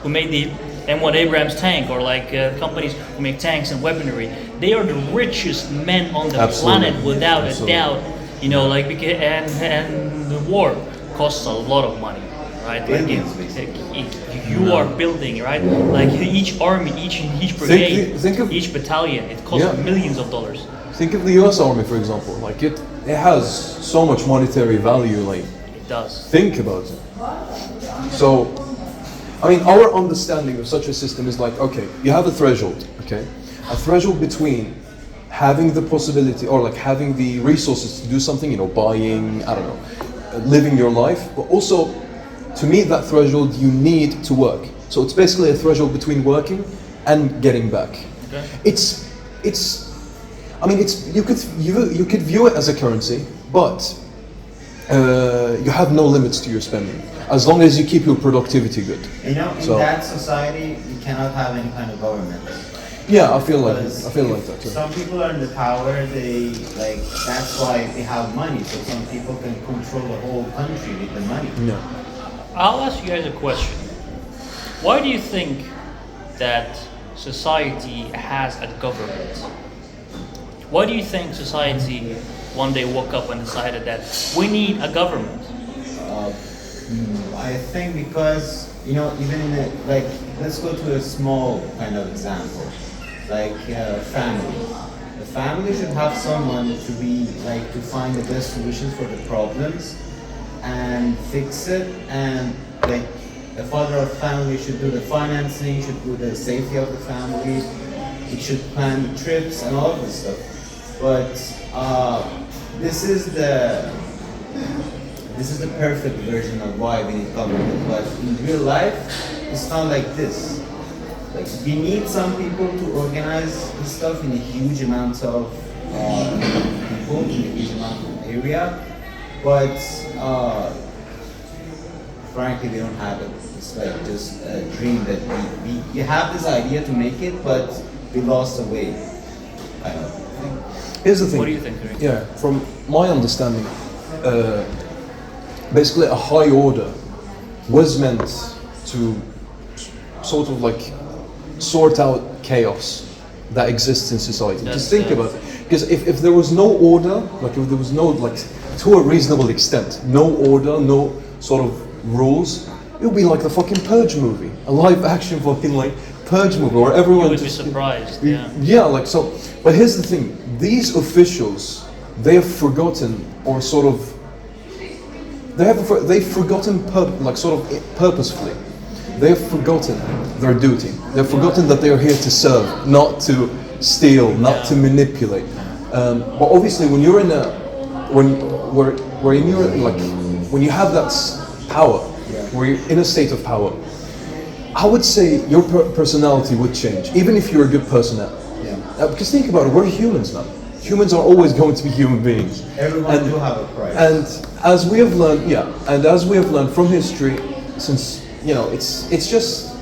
who made the M1 Abrams tank, or like companies who make tanks and weaponry. They are the richest men on the planet, without a doubt. And the war costs a lot of money, right? You are building, right? Like each army, each brigade, each battalion, it costs millions of dollars. Think of the U.S. Army, for example. Like it has so much monetary value. Like it does. Think about it. So, I mean, our understanding of such a system is like, okay, you have a threshold, okay, a threshold between having the possibility or like having the resources to do something, buying, I don't know, living your life, but also to meet that threshold, you need to work. So it's basically a threshold between working and getting back. Okay. You could view it as a currency, but you have no limits to your spending as long as you keep your productivity good. In that society, you cannot have any kind of government. Yeah, I feel like that too. Some people are in the power. That's why they have money. So some people can control the whole country with the money. Yeah. I'll ask you guys a question. Why do you think that society has a government? Why do you think society one day woke up and decided that we need a government? I think because, even in let's go to a small kind of example, like family. The family should have someone to find the best solutions for the problems and fix it, and the father of family should do the financing, should do the safety of the family, he should plan the trips and all of this stuff. But this is the perfect version of why we need government. But in real life, it's not like this. We need some people to organize this stuff in a huge amount of people, in a huge amount of area. But frankly, we don't have it. It's just a dream that we have this idea to make it, but we lost the way, kind of thing. Here's the thing. What do you think, Kareem? Yeah, from my understanding, basically a high order was meant to sort of like sort out chaos that exists in society. Just think about it. Because if there was no order, like if there was no, like, to a reasonable extent, no order, no sort of rules, it would be like the fucking Purge movie, a live action fucking like Purge movie where everyone You would be just, surprised, yeah. yeah, like so. But here's the thing: these officials, they have forgotten, or sort of, they've forgotten, like sort of purposefully, they have forgotten their duty. They've forgotten that they are here to serve, not to steal, not to manipulate. But obviously, when you're in a, where in your, like, when you have that power, where you're in a state of power, I would say your personality would change, even if you're a good person at. Because think about it, we're humans now. Humans are always going to be human beings. Everyone do have a price. And as we have learned, and as we have learned from history, since, you know, it's just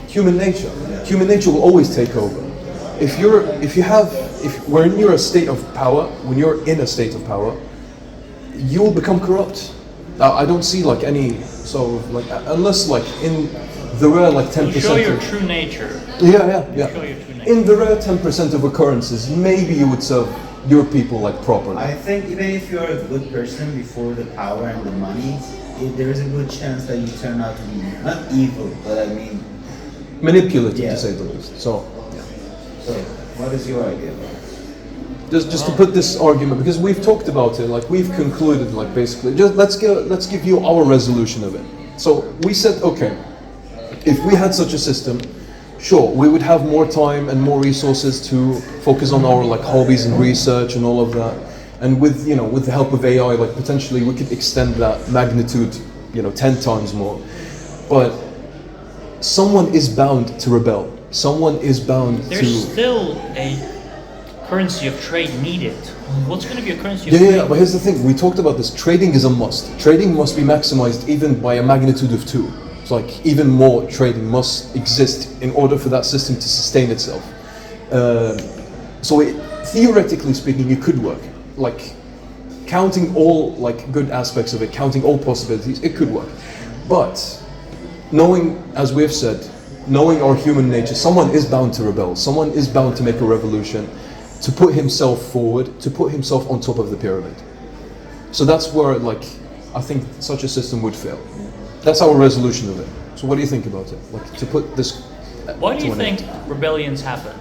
human nature. Human nature will always take over. When you're a state of power, when you're in a state of power, you will become corrupt. I don't see like any sort of like, unless like in the rare like 10%. You show your true nature. Yeah. Show your true nature. In the rare 10% of occurrences, maybe you would serve your people like properly. I think even if you're a good person before the power and the money, there is a good chance that you turn out to be not evil, but I mean Manipulative, to say the least. So what is your idea about it? just to put this argument, because we've talked about it, like we've concluded, like basically, just let's give you our resolution of it. So we said, okay, if we had such a system, sure, we would have more time and more resources to focus on our like hobbies and research and all of that. And with, you know, with the help of AI, like potentially we could extend that magnitude, you know, 10 times more. But someone is bound to rebel. Someone is bound There's to. still a currency of trade needed. What's going to be a currency of trade? Yeah, but here's the thing. We talked about this. Trading is a must. Trading must be maximized even by a magnitude of 2. It's like even more trading must exist in order for that system to sustain itself. Theoretically speaking, it could work. Like counting all like good aspects of it, counting all possibilities, it could work. But knowing, as we've said, knowing our human nature, someone is bound to rebel. Someone is bound to make a revolution, to put himself forward, to put himself on top of the pyramid. So that's where, like, I think such a system would fail. That's our resolution of it. So what do you think about it? Like, to put this. Why do you think rebellions happen?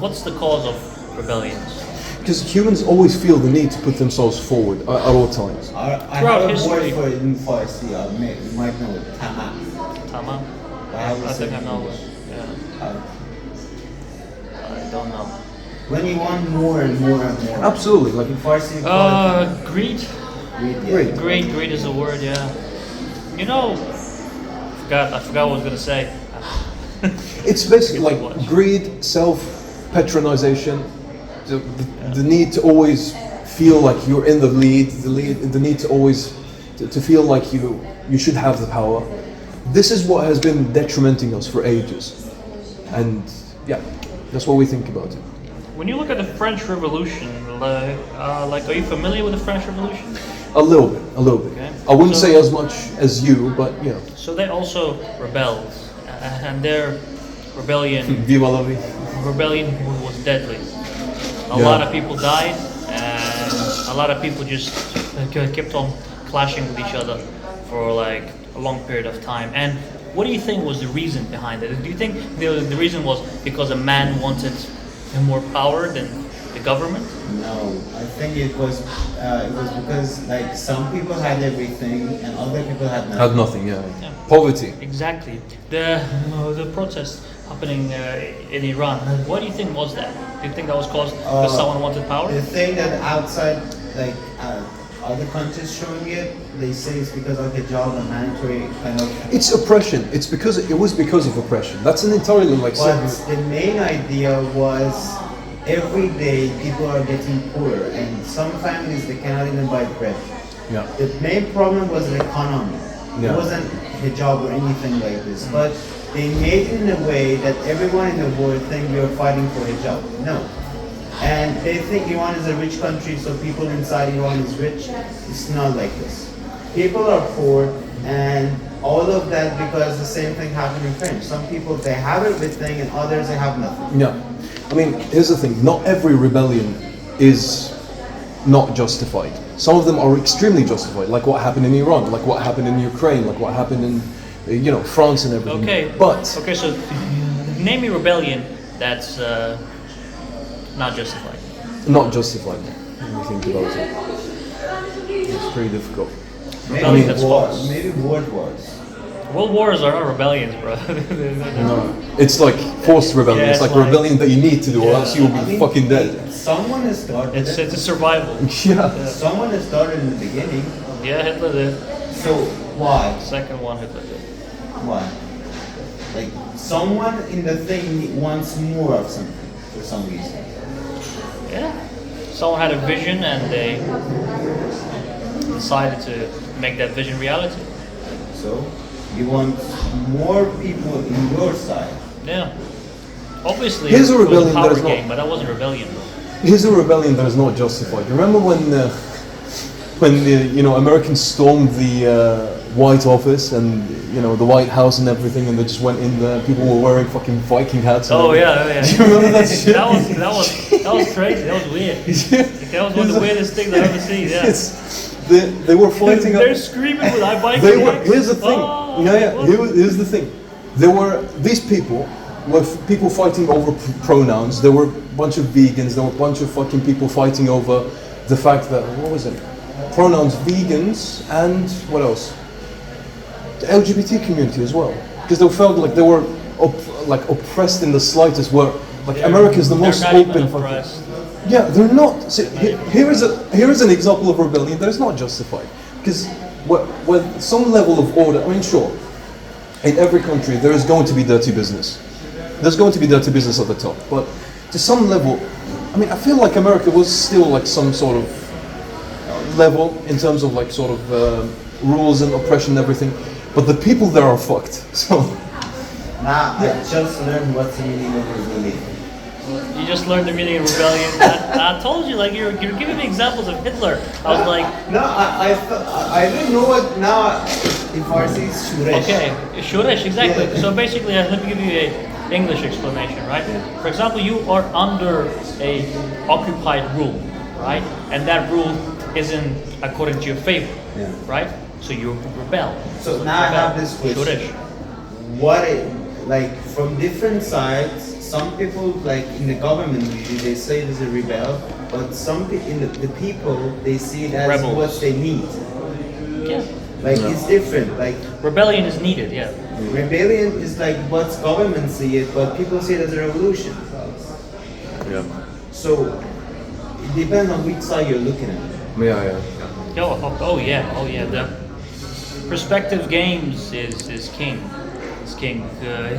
What's the cause of rebellions? Because humans always feel the need to put themselves forward at all times. I Throughout have a history. word for it in Farsi. You might know it. Tama. Tama? I think I know it. Yeah. I don't know. When you want more and more and more. Absolutely. Like In Farsi, you call it Greed? greed. Greed is a word, yeah. You know, I forgot what I was going to say. it's basically like greed, self-patronization, the need to always feel like you're in the lead, the need to always to feel like you should have the power. This is what has been detrimenting us for ages, and yeah, that's what we think about it. When you look at the French Revolution, are you familiar with the French Revolution? A little bit. Okay. I wouldn't So- say as much as you, but you know. So they also rebelled, and their rebellion Viva la vie. was deadly. A Yeah. lot of people died, and a lot of people just kept on clashing with each other for like a long period of time. And what do you think was the reason behind it? Do you think the reason was because a man wanted more power than the government? No, I think it was because like some people had everything and other people had nothing. Had nothing, yeah. Poverty. Exactly. The protests happening in Iran. What do you think was that? Do you think that was caused because someone wanted power? The thing that outside, like other countries showing it, they say it's because of hijab and mandatory kind of. It's oppression. It was because of oppression. That's an entirely like. But the main idea was every day people are getting poorer, and some families they cannot even buy bread. Yeah. The main problem was the economy. Yeah. It wasn't hijab or anything like this, but they made it in a way that everyone in the world think we are fighting for hijab. No, And they think Iran is a rich country, so people inside Iran is rich. It's not like this. People are poor, and all of that because the same thing happened in French. Some people, they have everything, and others, they have nothing. Yeah. I mean, here's the thing. Not every rebellion is not justified. Some of them are extremely justified, like what happened in Iran, like what happened in Ukraine, like what happened in, France and everything. Okay. But Okay, so name me rebellion that's not justified. not justified. When you think about it, it's pretty difficult. Maybe that's war, false. maybe world wars. World wars are not rebellions, bro. No, it's like forced rebellion. Yeah, it's it's like like- rebellion that you need to do, or else you will be fucking dead. Someone has started It's it. a survival. Yeah. Someone has started in the beginning. Yeah, Hitler did. So why? Second one, Hitler did. Why? Like someone in the thing wants more of something for some reason. Yeah. Someone had a vision and they decided to make that vision reality. So you want more people in your side. Yeah. Obviously, Here's a it was rebellion that power is not- game, but that wasn't rebellion. Here's a rebellion that is not justified. Remember when the Americans stormed the White Office and the White House and everything, and they just went in there. People were wearing fucking Viking hats. And Oh everything. yeah, yeah. Do you remember that shit? that was crazy. That was weird. That was one of the weirdest things I've ever seen. Yeah. They were fighting. They're screaming with I Viking They were. hats. Here's the thing. Oh, Yeah. what? Here's the thing. These people were people fighting over pronouns. There were a bunch of vegans. There were a bunch of fucking people fighting over the fact that what was it? Pronouns, vegans, and what else? The LGBT community as well, because they felt like they were oppressed in the slightest. Where America's the most They're not even open. fucking- oppressed. Yeah, they're not. See, here is an example of rebellion that is not justified. Because when some level of order, I mean, sure, in every country there is going to be dirty business. There's going to be dirty business at the top, but to some level, I mean, I feel like America was still like some sort of level in terms of like sort of rules and oppression and everything. But the people there are fucked. So Now I just learned what's the meaning of rebellion. You just learned the meaning of rebellion. I told you, like you're giving me examples of Hitler. I was like, No, I don't know what now. In Farsi is Shuresh. okay, Shuresh, exactly. Yeah. So basically, let me give you a English explanation, right? For example, you are under a occupied rule, right? And that rule isn't according to your favor, Yeah. right? So you rebel. So now I have this question. Shuresh. What it, like from different sides, some people like in the government usually they say it is a rebel, but some in the people they see it as Rebels. what they need. Yeah. Like it's different. Like Rebellion is needed, yeah. rebellion is like what government see it, but people see it as a revolution. yeah, So it depends on which side you're looking at. yeah. Oh yeah. The perspective games is king. It's king.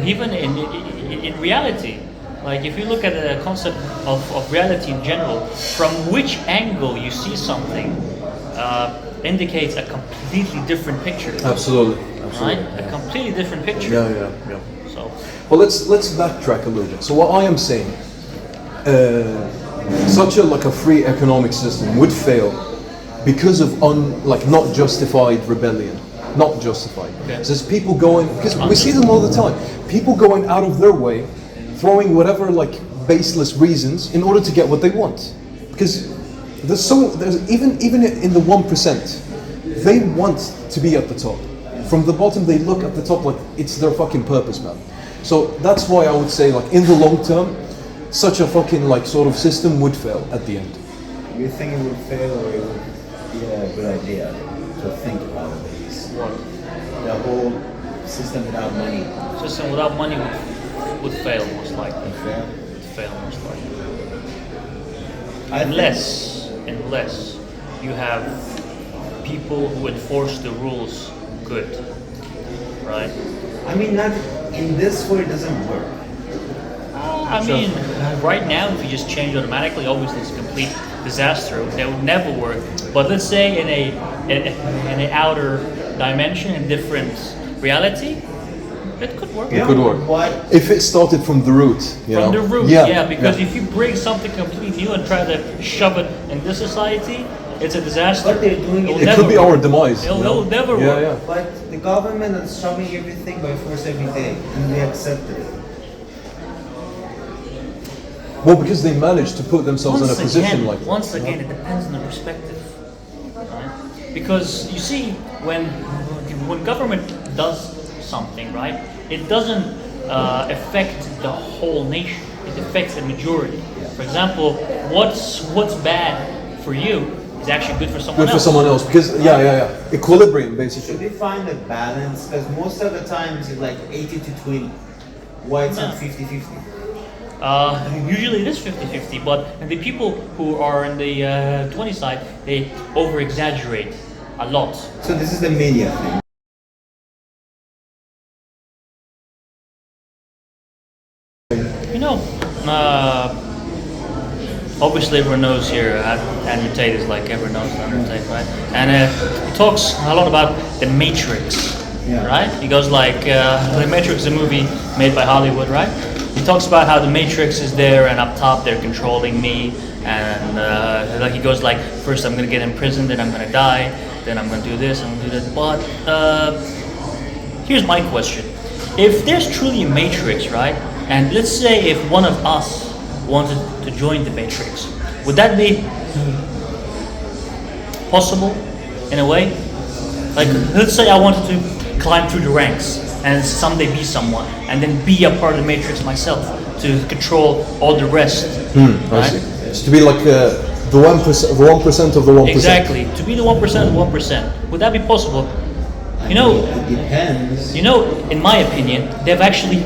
Even in reality, like if you look at the concept of reality in general, from which angle you see something indicates a completely different picture. Absolutely. Right? A completely different picture. Yeah. So Well, let's backtrack a little bit. So what I am saying, such a free economic system would fail because of not justified rebellion, not justified. Okay. So it's people going, because we see them all the time. People going out of their way, throwing whatever baseless reasons in order to get what they want. Because there's even in the 1%, they want to be at the top. From the bottom, they look at the top like it's their fucking purpose, man. So that's why I would say, in the long term, such a fucking sort of system would fail at the end. You think it would fail, or it would be a good idea to think about it? what? The whole system without money. System without money would fail most likely. Fail? Would fail most likely. I think- Unless you have people who enforce the rules good, right? I mean, not in this way. It doesn't work. I mean, right now, if you just change automatically, obviously it's a complete disaster. That would never work. But let's say in a outer dimension, in different reality, It could work. It could work. But If it started from the root, you From know? the root, yeah, because if you bring something completely new and try to shove it in this society, it's a disaster. But they're doing it- It never could be work. our demise. you know? It'll never Yeah, work. yeah. But the government is shoving everything by force every day, and we accept it. Well, because they managed to put themselves in a position like that. Once again, it depends on the perspective, right? Because you see, when government does something, right, it doesn't affect the whole nation. It affects the majority. For example, what's bad for you is actually good for someone Good else. for someone else, because equilibrium basically. Should we find a balance? Because most of the times it's like 80 to 20. Why it's not 50-50? Usually it is 50-50, but the people who are in the 20 side, they over-exaggerate a lot. So this is the media thing. You know, obviously everyone knows here, Andrew Tate is like everyone knows Andrew Tate, right? And he talks a lot about the Matrix, Yeah. right? He goes like, the Matrix is a movie made by Hollywood, right? He talks about how the Matrix is there and up top they're controlling me, and like he goes like, first I'm gonna get imprisoned, then I'm gonna die, then I'm gonna do this, I'm gonna do that. But here's my question: if there's truly a Matrix, right? And let's say if one of us wanted to join the Matrix, would that be possible in a way? Like, let's say I wanted to climb through the ranks and someday be someone, and then be a part of the Matrix myself to control all the rest. I right? see. It's to be like the 1%, the 1% of the 1%. Exactly. To be the 1% of the 1%. Would that be possible? You know, It depends. You know, in my opinion, they've actually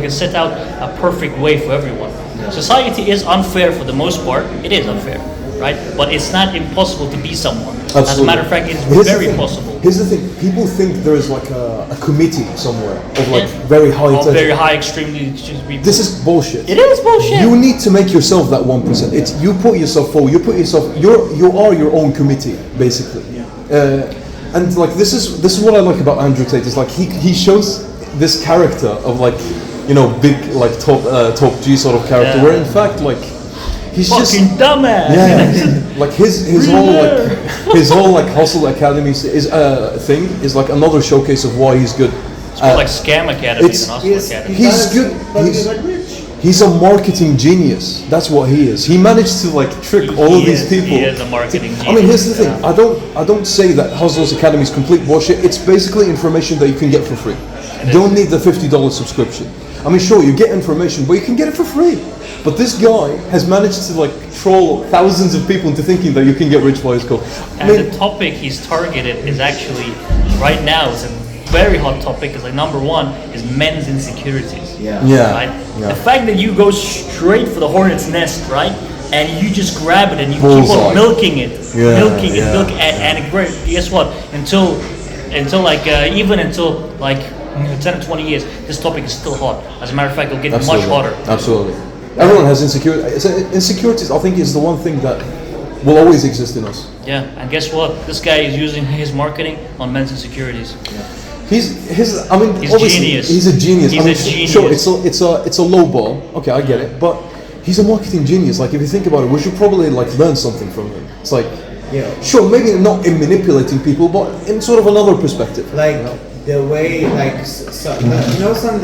set out a perfect way for everyone. Society is unfair for the most part. It is unfair, right? But it's not impossible to be someone. As a Absolutely. matter of fact, it's Here's the very thing. possible. Here's the thing: people think there is like a committee somewhere of like Yeah. very high All very intelligence. high, extremely people. This is bullshit. It is bullshit. You need to make yourself that 1%. It's you put yourself forward. You put yourself. You are your own committee, basically. And like this is what I like about Andrew Tate. Is like he shows this character of like, you know, big like top G sort of character, Yeah. where in fact like he's Fucking just dumbass. like his whole like hustle academy is thing is like another showcase of why he's good. It's more like Scam Academy it's- than Hustle Academy. He's good. But He's- we got rich. He's a marketing genius. That's what he is. He managed to like trick all of these people. He is a marketing genius. I mean, here's the thing. I don't say that Hustle's Academy is complete bullshit. It's basically information that you can get for free. You don't need the $50 subscription. I mean, sure, you get information, but you can get it for free. But this guy has managed to like troll thousands of people into thinking that you can get rich by his code. I And mean, the topic he's targeted is actually, right now, it's a very hot topic. Is like number one is men's insecurities. Yeah. yeah, Right? yeah. The fact that you go straight for the hornet's nest, right? And you just grab it and you keep Bullseye. on milking it, Yeah, and guess what? Until like even until like 10 or 20 years, this topic is still hot. As a matter of fact, it'll get much hotter. Absolutely. Everyone has insecurities. Insecurities, I think, is the one thing that will always exist in us. Yeah, and guess what? This guy is using his marketing on men's insecurities. He's I mean, He's obviously, genius. he's a genius. He's I mean, a genius. Sure, it's a low ball. Okay, I get it, but he's a marketing genius. Like, if you think about it, we should probably like learn something from him. It's like, Yeah. sure, maybe not in manipulating people, but in sort of another perspective. Like the way, like, you know, some of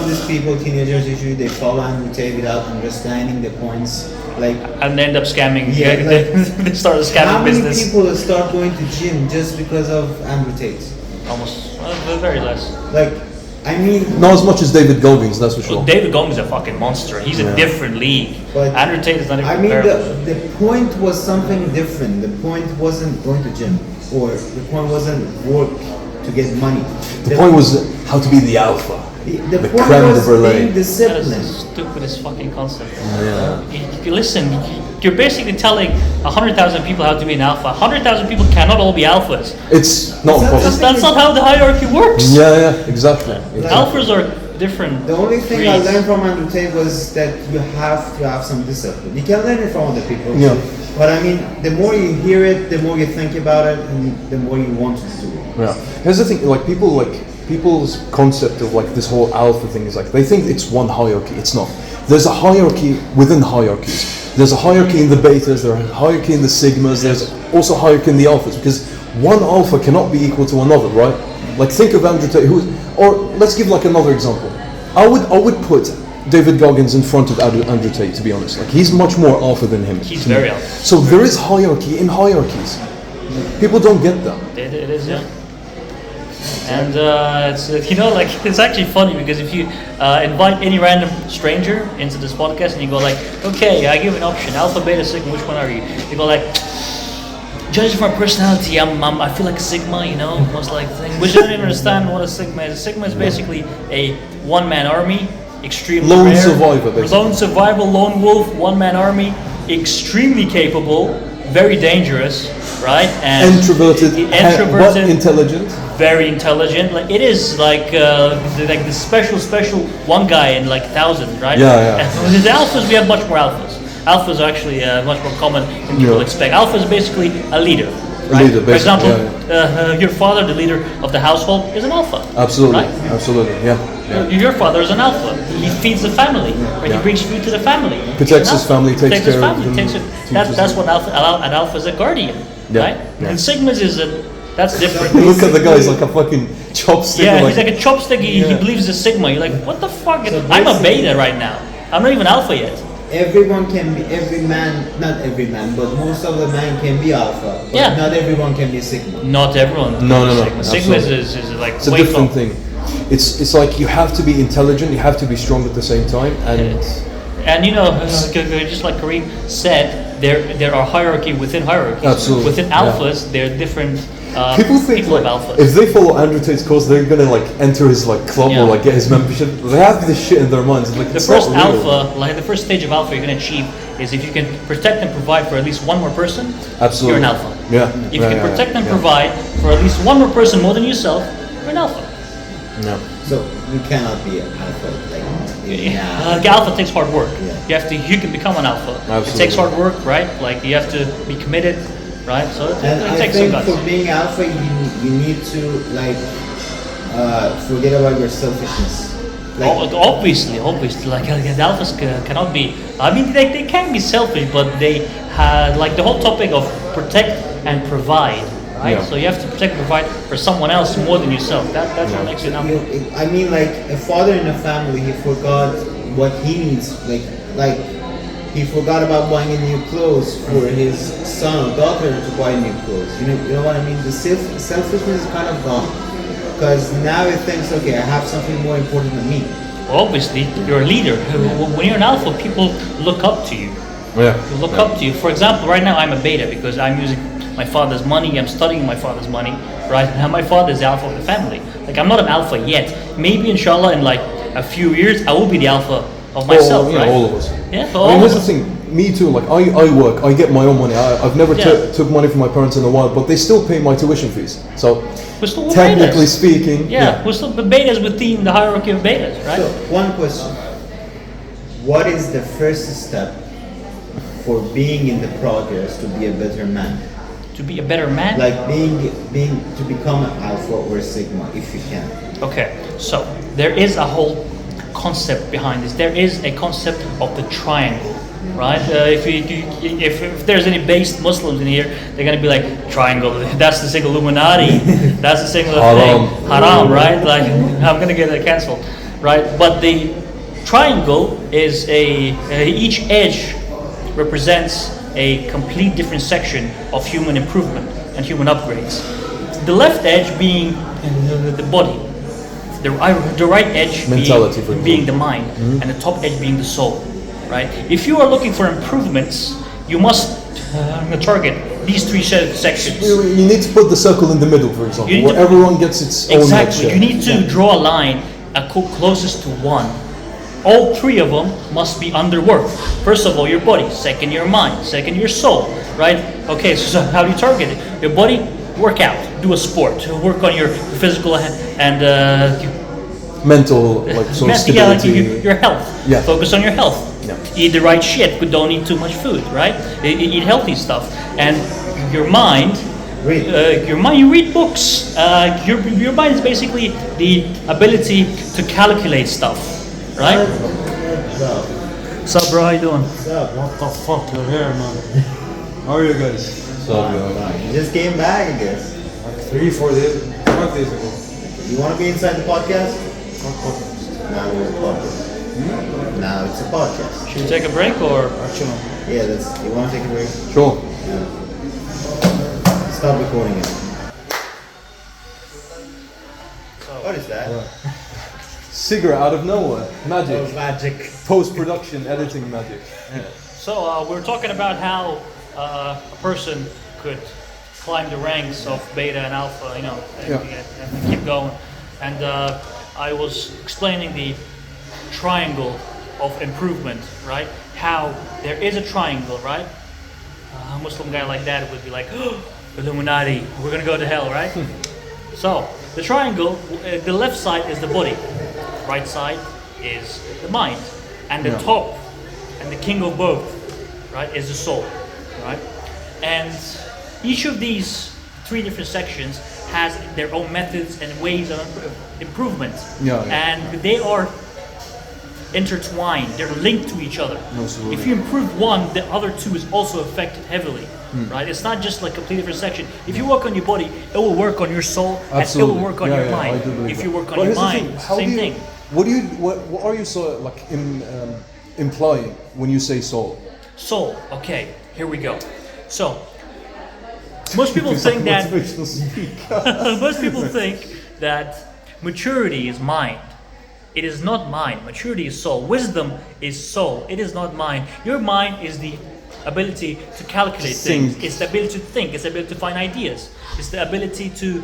these people, teenagers usually they follow Andrew Tate without understanding the points. Like, And they end up scamming. Yeah, They start a how scamming many business. people start going to gym just because of Andrew Tate? Almost, very less. Like, I mean, Not as much as David Goggins, that's for Well, sure. David Gomes is a fucking monster. He's a different league. But- Andrew Tate is not even I mean, comparable. the point was something different. The point wasn't going to gym, or the point wasn't work to get money. The point was how to be the alpha. The the point creme de was brulee. being That is disciplined. the stupidest fucking concept. Yeah. Listen, you're basically telling 100,000 people how to be an alpha. 100,000 people cannot all be alphas. It's not It's impossible. That's not how the hierarchy works. Yeah, exactly. Alphas are different. The only thing I breeds. learned from Andrew Tate was that you have to have some discipline. You can learn it from other people. Yeah. But I mean, the more you hear it, the more you think about it, and the more you want to do it. Yeah. Here's the thing, like people like people's concept of like this whole alpha thing is like they think it's one hierarchy. It's not. There's a hierarchy within hierarchies. There's a hierarchy in the betas, there's a hierarchy in the sigmas, there's also a hierarchy in the alphas, because one alpha cannot be equal to another, right? Like think of Andrew Tate, or let's give like another example. I would put David Goggins in front of Andrew Tate, to be honest. Like he's much more alpha than him. He's very alpha. So there is hierarchy in hierarchies. People don't get that. It is, yeah. And it's like it's actually funny because if you invite any random stranger into this podcast and you go like, okay, I give you an option, alpha, beta, sigma, which one are you? You go like, judging from my personality, I feel like a sigma, most like thing. Which I don't even understand what a sigma is. A sigma is basically a one-man army, extremely lone rare. survivor, basically. Lone survivor, lone wolf, one-man army, extremely capable, very dangerous, right? And introverted, but intelligent. Very intelligent. Like it is like the special one guy in like 1,000, right? Yeah. And with the alphas, we have much more alphas. Alphas are actually much more common than people expect. Alpha is basically a leader. Right? Leader, for example, yeah. Your father, the leader of the household, is an alpha. Absolutely, right? absolutely, yeah. Your father is an alpha. He feeds the family. Right? He brings food to the family. Protects his family, takes care of them. That's what an alpha is, a guardian, right? Yeah. And sigmas is that's different. Look at the guy, he's like a fucking chopstick. Yeah, he's like a chopstick. He believes the sigma. You're like, what the fuck? So I'm a beta right now. I'm not even alpha yet. Everyone can be, not every man, but most of the men can be alpha. But Yeah. not everyone can be sigma. Not everyone. No. Sigma. Sigma Absolutely. is like It's a way different from- thing. It's like you have to be intelligent, you have to be strong at the same time, and And just like Kareem said, there are hierarchy within hierarchies. Absolutely, Within alphas, there are different people think people like of alphas. if they follow Andrew Tate's course, they're gonna like enter his like club Yeah. or like get his membership. They have this shit in their minds. Like The it's first not real. alpha, like the first stage of alpha you're going to achieve is if you can protect and provide for at least one more person, Absolutely. you're an alpha. Yeah. If you can protect and provide for at least one more person more than yourself, you're an alpha. Yeah. So you cannot be an alpha. Alpha takes hard work. Yeah. You can become an alpha. Absolutely. It takes hard work, right? Like you have to be committed, right? So And it I takes some think guts. for being alpha, you need to forget about your selfishness. Obviously, like the alphas cannot be. I mean, they can be selfish, but they have like the whole topic of protect and provide, right? Yeah. So you have to protect and provide for someone else more than yourself. That's what makes you an alpha. I mean, like a father in a family, he forgot what he needs. Like he forgot about buying a new clothes for his son or daughter to buy new clothes. You know what I mean? The selfishness is kind of gone. Because now it thinks, okay, I have something more important than me. Obviously, you're a leader. When you're an alpha, people look up to you. Yeah. They look up to you. For example, right now I'm a beta because I'm using my father's money. I'm studying my father's money. Right now, my father is the alpha of the family. Like I'm not an alpha yet. Maybe, inshallah, in like a few years, I will be the alpha of myself. Yeah, right? all of us. Yeah, I mean, here's the thing. Me too. Like I work. I get my own money. I've never took money from my parents in a while, but they still pay my tuition fees. So we're still technically betas. speaking, we're still betas within the hierarchy of betas, right? So, one question. What is the first step for being in the progress to be a better man? To be a better man. Like being to become an alpha or a sigma, if you can. Okay, so there is a whole concept behind this. There is a concept of the triangle, right? If there's any based Muslims in here, they're gonna be like, triangle. That's the single Illuminati. That's the single thing. Haram, right? Like I'm gonna get canceled, right? But the triangle is each edge represents a complete different section of human improvement and human upgrades. The left edge being the body, the right edge mentality, being the mind, and the top edge being the soul, right? If you are looking for improvements, you must target these three sections. You need to put the circle in the middle, for example, where everyone gets its own Exactly. share. You need to draw a line closest to one. All three of them must be underworked. First of all, your body. Second, your mind. Second, your soul. Right? Okay, so how do you target it? Your body, work out. Do a sport. Work on your physical and mental, like sort of stability. like your health. Yeah. Focus on your health. Yeah. Eat the right shit, but don't eat too much food, right? Eat healthy stuff. And your mind, Read. Your mind, you read books. Your mind is basically the ability to calculate stuff, right? What's up, bro? How you doing? What's up? What the fuck, you're here, man. How are you guys? You just came back, I guess. Like 3-4 days, 5 days ago. You want to be inside the podcast? What podcast? Now we're a podcast. Now it's a podcast. Should we take a break or? Yeah, you want to take a break? Sure. Yeah. Stop recording it. What is that? Cigarette out of nowhere. Magic. Oh, magic. Post-production editing magic. So we're talking about how a person could climb the ranks of beta and alpha, you know, and keep going. And I was explaining the triangle of improvement, right? How there is a triangle, right? A Muslim guy like that would be like, oh, Illuminati, we're gonna go to hell, right? So the triangle, the left side is the body, right side is the mind, and the top and the king of both, right, is the soul, right? And each of these three different sections has their own methods and ways of improvement, and they are intertwined. They're linked to each other. Absolutely. If you improve one, the other two is also affected heavily, right? It's not just like a completely different section. If you work on your body, it will work on your soul, Absolutely. and it will work on your I mind. do believe If that. you work on But your here's the mind, thing, how same do you, thing. What are you so like implying when you say soul? Soul. Okay, here we go. So most people think that Motivational speak. most people think that maturity is mind. It is not mind. Maturity is soul. Wisdom is soul. It is not mind. Your mind is the ability to calculate things. It's the ability to think. It's the ability to find ideas. It's the ability to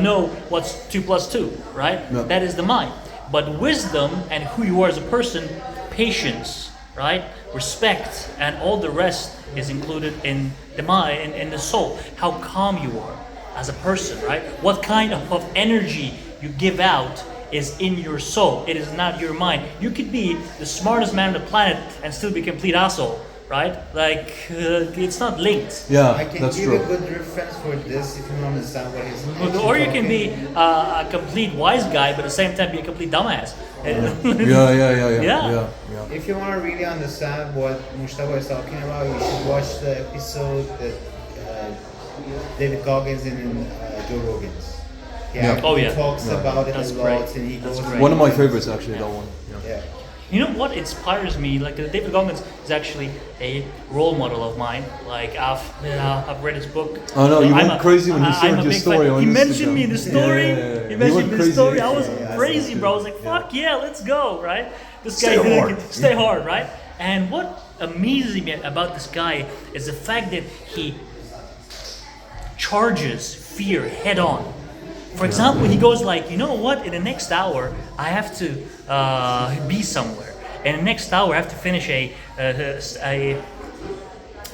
know what's 2 + 2, right? No. That is the mind. But wisdom and who you are as a person, patience, right? Respect, and all the rest is included in the mind, in the soul. How calm you are as a person, right? What kind of energy you give out is in your soul. It is not your mind. You could be the smartest man on the planet and still be a complete asshole, right? Like, it's not linked. Yeah, I can that's give true. a good reference for this if you don't understand what he's actually Or you can talking. be a complete wise guy, but at the same time be a complete dumbass. Yeah. If you want to really understand what Mujtaba is talking about, you should watch the episode that David Goggins in Joe Rogan's. Yeah. Oh, yeah. He talks about it That's a lot, great. and he That's goes. great. One of my favorites actually, that one. Yeah. You know what inspires me? Like David Goggins is actually a role model of mine. Like I've read his book. Oh no, you I'm went crazy when he I'm shared a your big story fan. on He Instagram. mentioned me in the story. Yeah. He mentioned went me in the crazy. story. I was Yeah, crazy, bro. I was like, fuck yeah, let's go, right? This guy stay hard, right? And what amazes me about this guy is the fact that he charges fear head on. For example, he goes like, you know what? In the next hour, I have to be somewhere. In the next hour, I have to finish a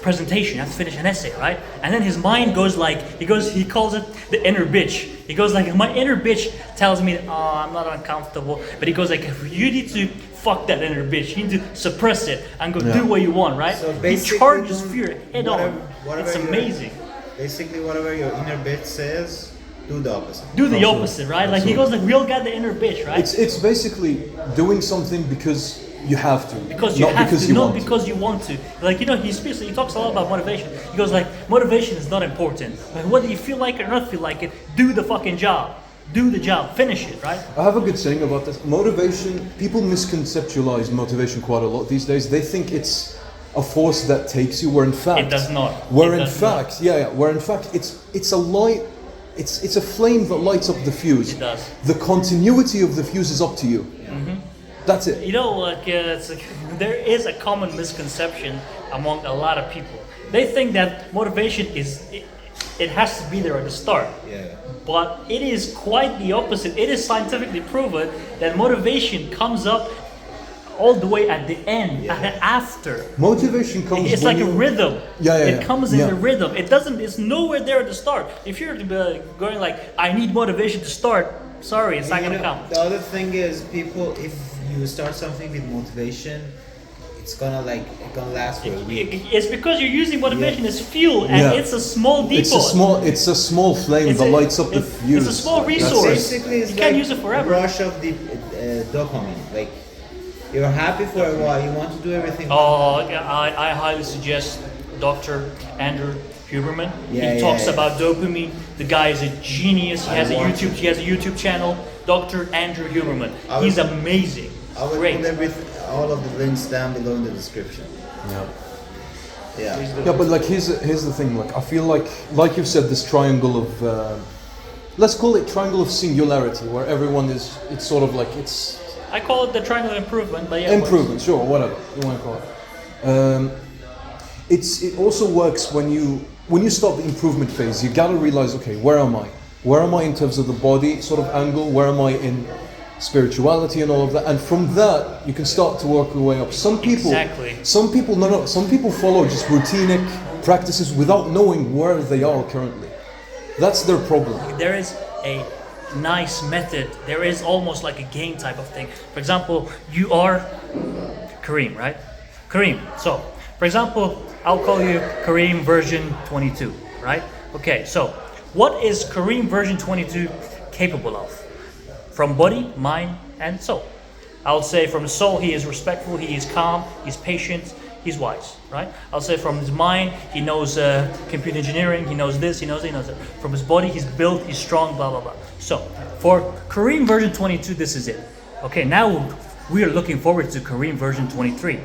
presentation. I have to finish an essay, right? And then his mind goes like, he calls it the inner bitch. He goes like, my inner bitch tells me, oh, I'm not uncomfortable. But he goes like, you need to fuck that inner bitch. You need to suppress it and go do what you want, right? So He basically, charges fear head on. whatever It's amazing. Basically, whatever your inner bitch says, do the opposite. Do the opposite, right? Like he goes like, real got the inner bitch, right? It's basically doing something because you have to, Because you not have because to, you not want because you want to. Like, you know, he talks a lot about motivation. He goes like, motivation is not important. Like, whether you feel like it or not feel like it, do the fucking job. Do the job. Finish it, right? I have a good saying about this. Motivation, people misconceptualize motivation quite a lot these days. They think it's a force that takes you, where in fact... It does not. Where It in does fact, where in fact it's a light, it's a flame that lights up the fuse. It does. The continuity of the fuse is up to you. That's it. You know, like, it's like there is a common misconception among a lot of people. They think that motivation it has to be there at the start. Yeah. But it is quite the opposite. It is scientifically proven that motivation comes up all the way at the end, after. Motivation comes It's when like a you- rhythm. Yeah, It comes in yeah. the rhythm. It doesn't. It's nowhere there at the start. If you're going like, I need motivation to start. Sorry, it's not You gonna know, come. the other thing is, people, if you start something with motivation, it's gonna last for a week. It's because you're using motivation as fuel, and Yeah. it's a small depot. It's a small flame It's that a- lights up the fuse. It's a small That's resource. it. Basically, it's You like can't use it forever. rush of the dopamine. Like you're happy for a while, you want to do everything. Oh, I highly suggest Dr. Andrew Huberman. Yeah, He talks yeah. about dopamine. The guy is a genius. He has a YouTube channel. Dr. Andrew Huberman. I He's will- amazing. I will Great. put all of the links down below in the description. Yeah. Yeah. Yeah, but like here's the thing. Like I feel like you said, this triangle of let's call it triangle of singularity, where everyone is. It's sort of like it's I call it the triangle of improvement, but yeah. improvement. Sure, whatever you want to call it. It also works when you start the improvement phase. You gotta realize, okay, where am I? Where am I in terms of the body sort of angle? Where am I in spirituality and all of that? And from that, you can start to work your way up. Some people follow just routinic practices without knowing where they are currently. That's their problem. There is a nice method. There is almost like a game type of thing. For example, you are Kareem, right? Kareem. So, for example, I'll call you Kareem version 22, right? Okay, so what is Kareem version 22 capable of? From body, mind, and soul. I'll say from the soul, he is respectful, he is calm, he's patient, he's wise, right? I'll say from his mind, he knows computer engineering, he knows this, he knows that. From his body, he's built, he's strong, blah, blah, blah. So, for Kareem version 22, this is it. Okay, now we are looking forward to Kareem version 23,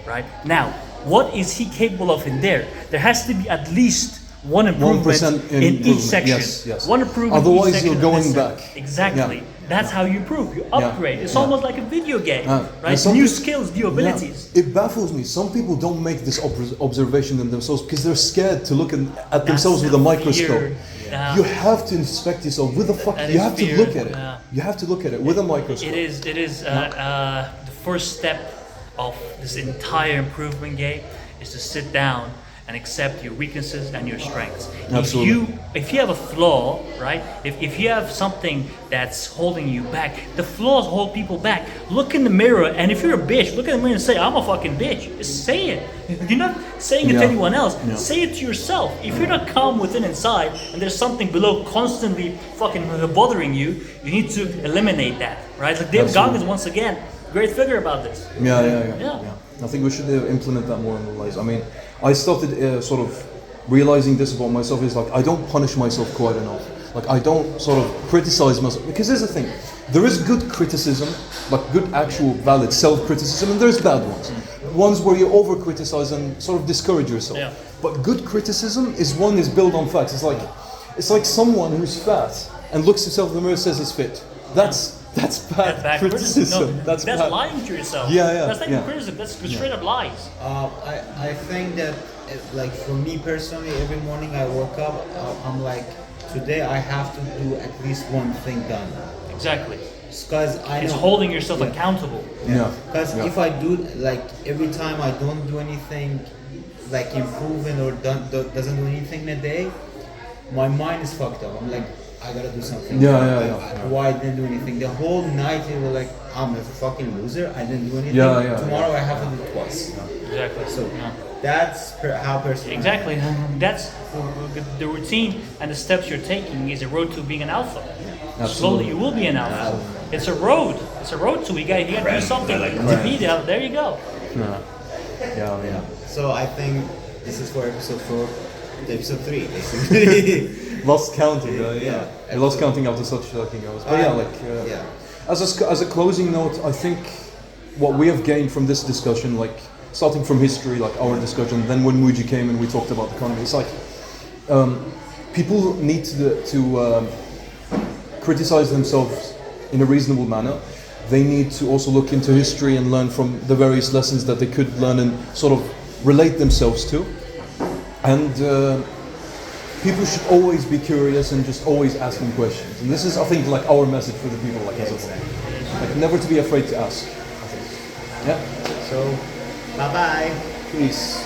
right? Now, what is he capable of in there? There has to be at least one improvement 1% in each improvement. section. Yes. One improvement Otherwise, in each section you're going of this back. section. Exactly. Yeah. That's how you improve. You upgrade. It's Yeah. almost like a video game, And right? some New peop- skills, new abilities. Yeah. It baffles me. Some people don't make this observation in themselves because they're scared to look at themselves with a microscope. fear. Yeah. You have to inspect yourself with a fuck. That You is have to fear. look at it. Yeah. You have to look at it with a microscope. It is the first step of this entire improvement game is to sit down and accept your weaknesses and your strengths. Absolutely. If you have a flaw, right? If you have something that's holding you back, the flaws hold people back. Look in the mirror, and if you're a bitch, look in the mirror and say, "I'm a fucking bitch." Just say it. You're not saying it to Yeah. anyone else. Yeah. Say it to yourself. If you're not calm within inside, and there's something below constantly fucking bothering you, you need to eliminate that, right? Like Dave Absolutely. Goggins, once again, great figure about this. Yeah. I think we should implement that more in our lives. I mean, I started sort of realizing this about myself is like I don't punish myself quite enough. Like I don't sort of criticize myself because here's the thing: there is good criticism, like good actual valid self-criticism, and there's bad ones. Ones where you over-criticize and sort of discourage yourself. Yeah. But good criticism is one is built on facts. It's like someone who's fat and looks himself in the mirror and says he's fit. That's bad Bad criticism. No, that's bad. lying to yourself. Yeah. That's not Yeah. criticism. That's straight up lies. I think that like for me personally, every morning I wake up, I'm like, today I have to do at least one thing done. Exactly. Because I It's know. holding yourself Yeah. accountable. Yeah. Because Yeah. if I do, like every time I don't do anything, like improving or doesn't do anything in a day, my mind is fucked up. I'm like, I gotta do something. Yeah. Why I didn't do anything? The whole night you were like, I'm a fucking loser. I didn't do anything. Yeah. Tomorrow I have to do it twice. Exactly. So Yeah. that's how personal. Exactly. That's the routine and the steps you're taking is a road to being an alpha. Slowly you will be an alpha. It's a road. It's a road to you gotta do something to be there. There you go. Yeah. So I think this is for episode 4, episode 3, basically. Lost counting, right? Yeah. I lost counting after such fucking hours. But as a closing note, I think what we have gained from this discussion, like starting from history, like our discussion, then when Muji came and we talked about the economy, it's like people need to criticize themselves in a reasonable manner. They need to also look into history and learn from the various lessons that they could learn and sort of relate themselves to. And people should always be curious and just always asking questions. And this is, I think, like our message for the people, like as a whole. Like never to be afraid to ask. I think. Yeah. So, bye bye. Peace.